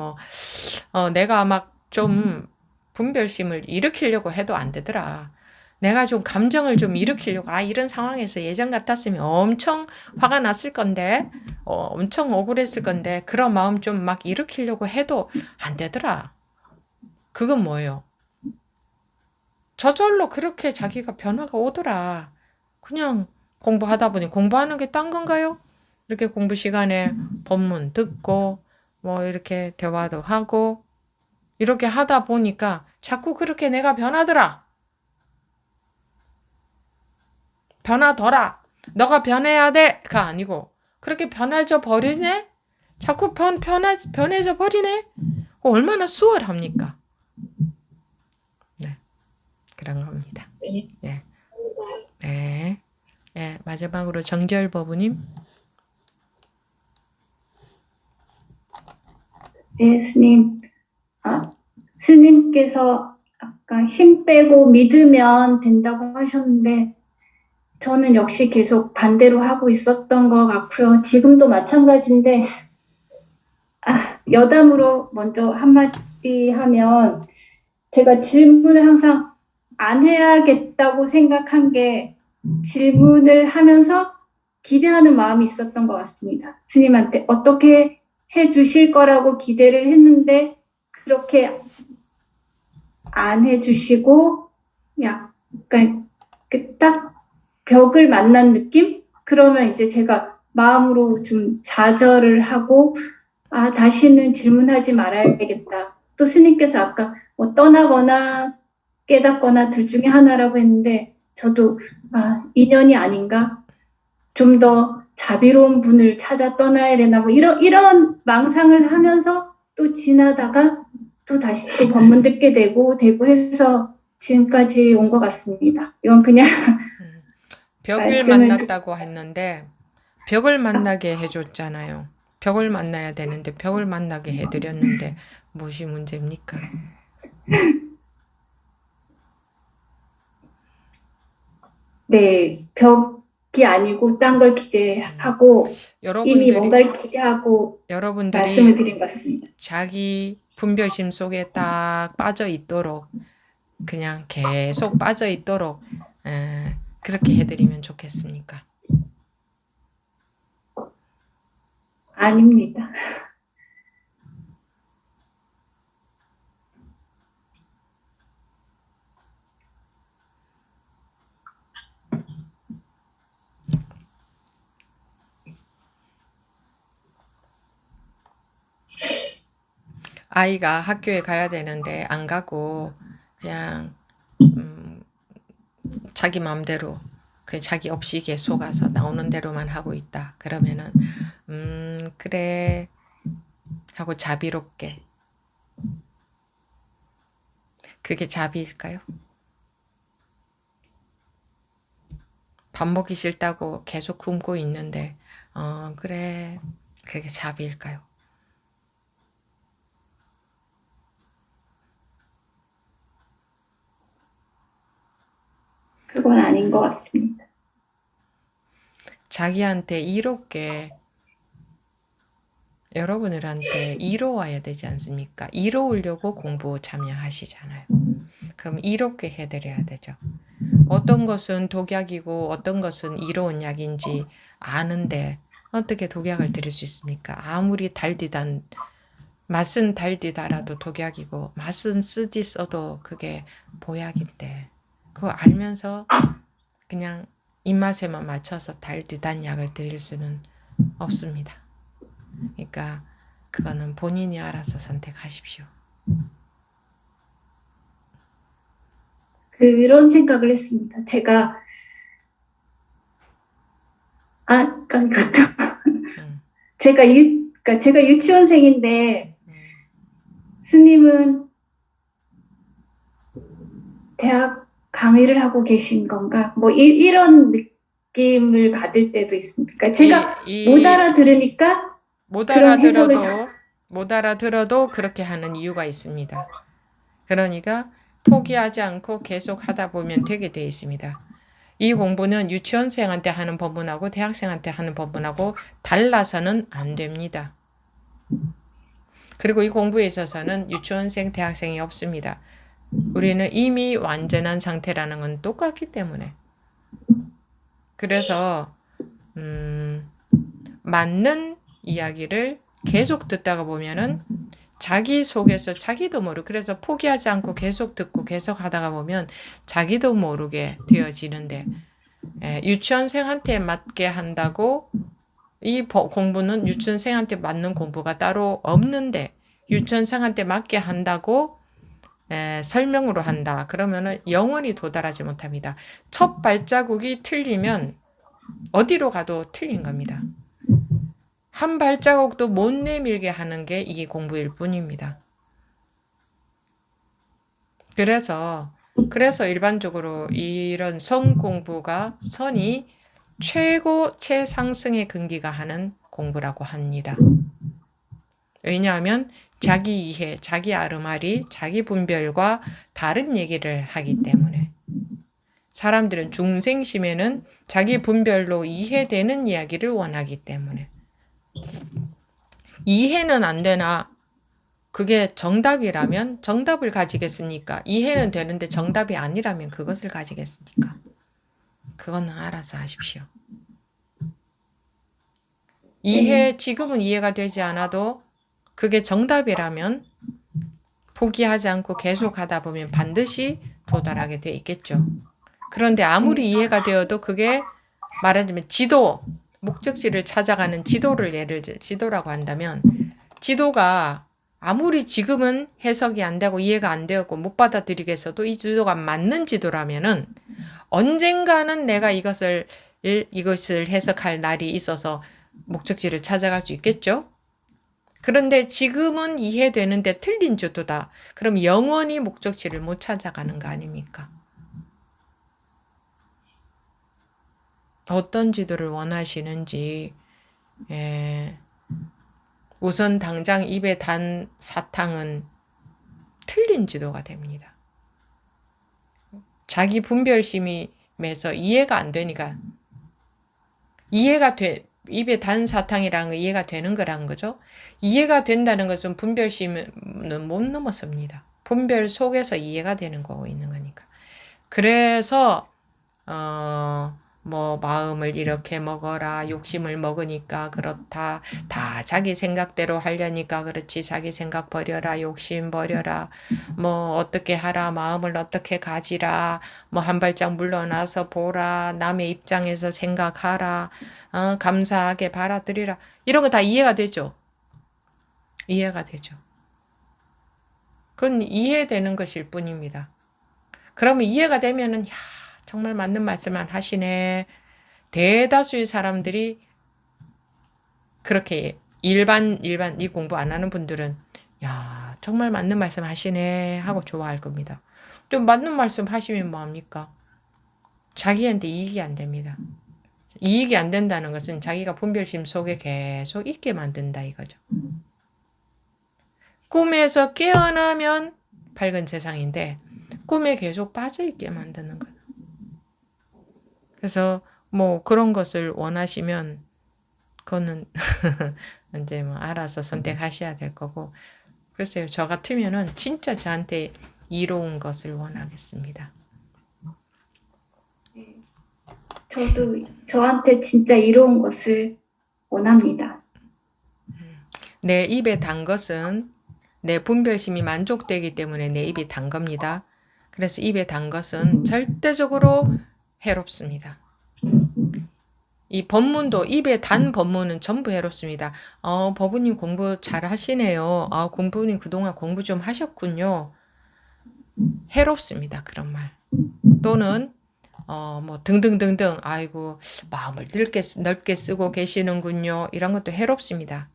내가 막 좀 분별심을 일으키려고 해도 안 되더라. 내가 좀 감정을 좀 일으키려고 이런 상황에서 예전 같았으면 엄청 화가 났을 건데 엄청 억울했을 건데 그런 마음 좀 막 일으키려고 해도 안 되더라. 그건 뭐예요? 저절로 그렇게 자기가 변화가 오더라. 그냥 공부하다 보니 공부하는 게 딴 건가요? 이렇게 공부 시간에 법문 듣고 이렇게 대화도 하고 이렇게 하다 보니까 자꾸 그렇게 내가 변하더라. 변하더라. 너가 변해야 돼가 아니고 그렇게 변해져 버리네? 자꾸 변해져 버리네? 얼마나 수월합니까? 네. 그런 겁니다. 네. 네. 네. 네. 마지막으로 정결 법우님. 네, 스님. 스님께서 아까 힘 빼고 믿으면 된다고 하셨는데, 저는 역시 계속 반대로 하고 있었던 것 같고요. 지금도 마찬가지인데, 여담으로 먼저 한마디 하면, 제가 질문을 항상 안 해야겠다고 생각한 게 질문을 하면서 기대하는 마음이 있었던 것 같습니다. 스님한테 어떻게 해 주실 거라고 기대를 했는데 그렇게 안 해 주시고 약간 딱 벽을 만난 느낌? 그러면 이제 제가 마음으로 좀 좌절을 하고 다시는 질문하지 말아야겠다. 또 스님께서 아까 뭐 떠나거나 깨닫거나 둘 중에 하나라고 했는데 저도 인연이 아닌가? 좀 더 자비로운 분을 찾아 떠나야 되나 뭐 이런 망상을 하면서 또 지나다가 또 다시 또 법문 듣게 되고 해서 지금까지 온 것 같습니다. 이건 그냥 벽을 말씀을 만났다고 했는데 벽을 만나게 해줬잖아요. 벽을 만나야 되는데 벽을 만나게 해드렸는데 무엇이 문제입니까? 네, 벽이 아니고 딴 걸 기대하고 이미 뭔가를 기대하고 말씀을 드린 것 같습니다. 자기 분별심 속에 딱 빠져 있도록 그냥 계속 빠져 있도록 그렇게 해드리면 좋겠습니까? 아닙니다. 아이가 학교에 가야 되는데 안 가고 그냥 자기 마음대로 그 자기 업식에 속아서 나오는 대로만 하고 있다. 그러면은 그래 하고 자비롭게. 그게 자비일까요? 밥 먹기 싫다고 계속 굶고 있는데 그래 그게 자비일까요? 그건 아닌 것 같습니다. 자기한테 이롭게 여러분들한테 이로워야 되지 않습니까? 이로우려고 공부 참여하시잖아요. 그럼 이롭게 해드려야 되죠. 어떤 것은 독약이고 어떤 것은 이로운 약인지 아는데 어떻게 독약을 드릴 수 있습니까? 아무리 맛은 달디다라도 독약이고 맛은 쓰디 써도 그게 보약인데 그거 알면서 그냥 입맛에만 맞춰서 달디단 약을 드릴 수는 없습니다. 그러니까 그거는 본인이 알아서 선택하십시오. 그런 생각을 했습니다. 제가 그것도 제가 유치원생인데 스님은 대학 강의를 하고 계신 건가? 뭐 이런 느낌을 받을 때도 있습니다. 그러니까 제가 못 알아들으니까 못 알아들어도 그렇게 하는 이유가 있습니다. 그러니까 포기하지 않고 계속 하다 보면 되게 돼 있습니다. 이 공부는 유치원생한테 하는 법문하고 대학생한테 하는 법문하고 달라서는 안 됩니다. 그리고 이 공부에 있어서는 유치원생, 대학생이 없습니다. 우리는 이미 완전한 상태라는 건 똑같기 때문에. 그래서 맞는 이야기를 계속 듣다가 보면은 자기 속에서 자기도 모르고 그래서 포기하지 않고 계속 듣고 계속 하다가 보면 자기도 모르게 되어지는데 유치원생한테 맞게 한다고 이 공부는 유치원생한테 맞는 공부가 따로 없는데 유치원생한테 맞게 한다고 설명으로 한다. 그러면은 영원히 도달하지 못합니다. 첫 발자국이 틀리면 어디로 가도 틀린 겁니다. 한 발자국도 못 내밀게 하는 게 이 공부일 뿐입니다. 그래서 일반적으로 이런 선 공부가 선이 최고 최상승의 근기가 하는 공부라고 합니다. 왜냐하면 자기 이해, 자기 아르마리, 자기 분별과 다른 얘기를 하기 때문에. 사람들은 중생심에는 자기 분별로 이해되는 이야기를 원하기 때문에. 이해는 안 되나 그게 정답이라면 정답을 가지겠습니까? 이해는 되는데 정답이 아니라면 그것을 가지겠습니까? 그거는 알아서 하십시오. 지금은 이해가 되지 않아도 그게 정답이라면 포기하지 않고 계속 하다 보면 반드시 도달하게 돼 있겠죠. 그런데 아무리 이해가 되어도 그게 말하자면 목적지를 찾아가는 지도라고 한다면 지도가 아무리 지금은 해석이 안 되고 이해가 안 되었고 못 받아들이겠어도 이 지도가 맞는 지도라면은 언젠가는 내가 이것을 해석할 날이 있어서 목적지를 찾아갈 수 있겠죠? 그런데 지금은 이해되는데 틀린 지도다. 그럼 영원히 목적지를 못 찾아가는 거 아닙니까? 어떤 지도를 원하시는지 우선 당장 입에 단 사탕은 틀린 지도가 됩니다. 자기 분별심에서 이해가 안 되니까 입에 단 사탕이라는 거 이해가 되는 거라는 거죠. 이해가 된다는 것은 분별심은 못 넘어섭니다. 분별 속에서 이해가 되는 거고 있는 거니까. 그래서 마음을 이렇게 먹어라. 욕심을 먹으니까 그렇다. 다 자기 생각대로 하려니까 그렇지. 자기 생각 버려라. 욕심 버려라. 어떻게 하라. 마음을 어떻게 가지라. 한 발짝 물러나서 보라. 남의 입장에서 생각하라. 감사하게 받아들이라. 이런 거 다 이해가 되죠. 이해가 되죠. 그건 이해되는 것일 뿐입니다. 그러면 이해가 되면은 정말 맞는 말씀만 하시네. 대다수의 사람들이 그렇게 일반 이 공부 안 하는 분들은 정말 맞는 말씀 하시네 하고 좋아할 겁니다. 또 맞는 말씀 하시면 뭐합니까? 자기한테 이익이 안 됩니다. 이익이 안 된다는 것은 자기가 분별심 속에 계속 있게 만든다 이거죠. 꿈에서 깨어나면 밝은 세상인데 꿈에 계속 빠져있게 만드는 거예요. 그래서 그런 것을 원하시면 그거는 이제 알아서 선택하셔야 될 거고. 글쎄요, 저 같으면은 진짜 저한테 이로운 것을 원하겠습니다. 저도 저한테 진짜 이로운 것을 원합니다. 내 입에 단 것은 내 분별심이 만족되기 때문에 내 입에 단 겁니다. 그래서 입에 단 것은 절대적으로 해롭습니다. 이 법문도 입에 단 법문은 전부 해롭습니다. 법우님 공부 잘 하시네요. 공부님 그동안 공부 좀 하셨군요. 해롭습니다. 그런 말. 또는 등등등등 아이고 마음을 넓게 쓰고 계시는군요. 이런 것도 해롭습니다.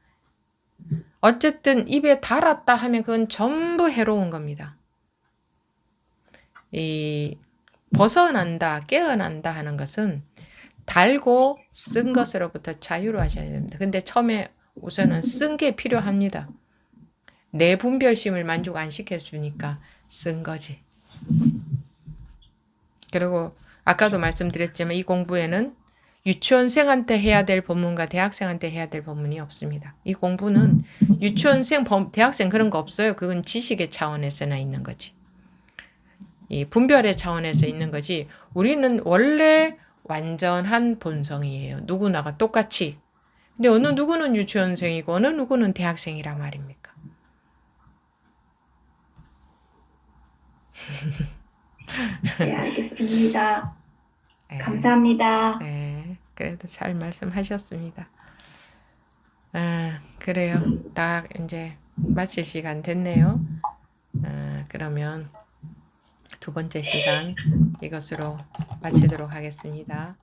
어쨌든 입에 달았다 하면 그건 전부 해로운 겁니다. 벗어난다, 깨어난다 하는 것은 달고 쓴 것으로부터 자유로 하셔야 됩니다. 근데 처음에 우선은 쓴 게 필요합니다. 내 분별심을 만족 안 시켜주니까 쓴 거지. 그리고 아까도 말씀드렸지만 이 공부에는 유치원생한테 해야 될 법문과 대학생한테 해야 될 법문이 없습니다. 이 공부는 유치원생, 대학생 그런 거 없어요. 그건 지식의 차원에서나 있는 거지. 이 분별의 차원에서 있는 거지. 우리는 원래 완전한 본성이에요. 누구나가 똑같이. 근데 어느 누구는 유치원생이고 어느 누구는 대학생이란 말입니까? 네, 알겠습니다. 네. 감사합니다. 네, 그래도 잘 말씀하셨습니다. 그래요. 딱 이제 마칠 시간 됐네요. 그러면 두 번째 시간 이것으로 마치도록 하겠습니다.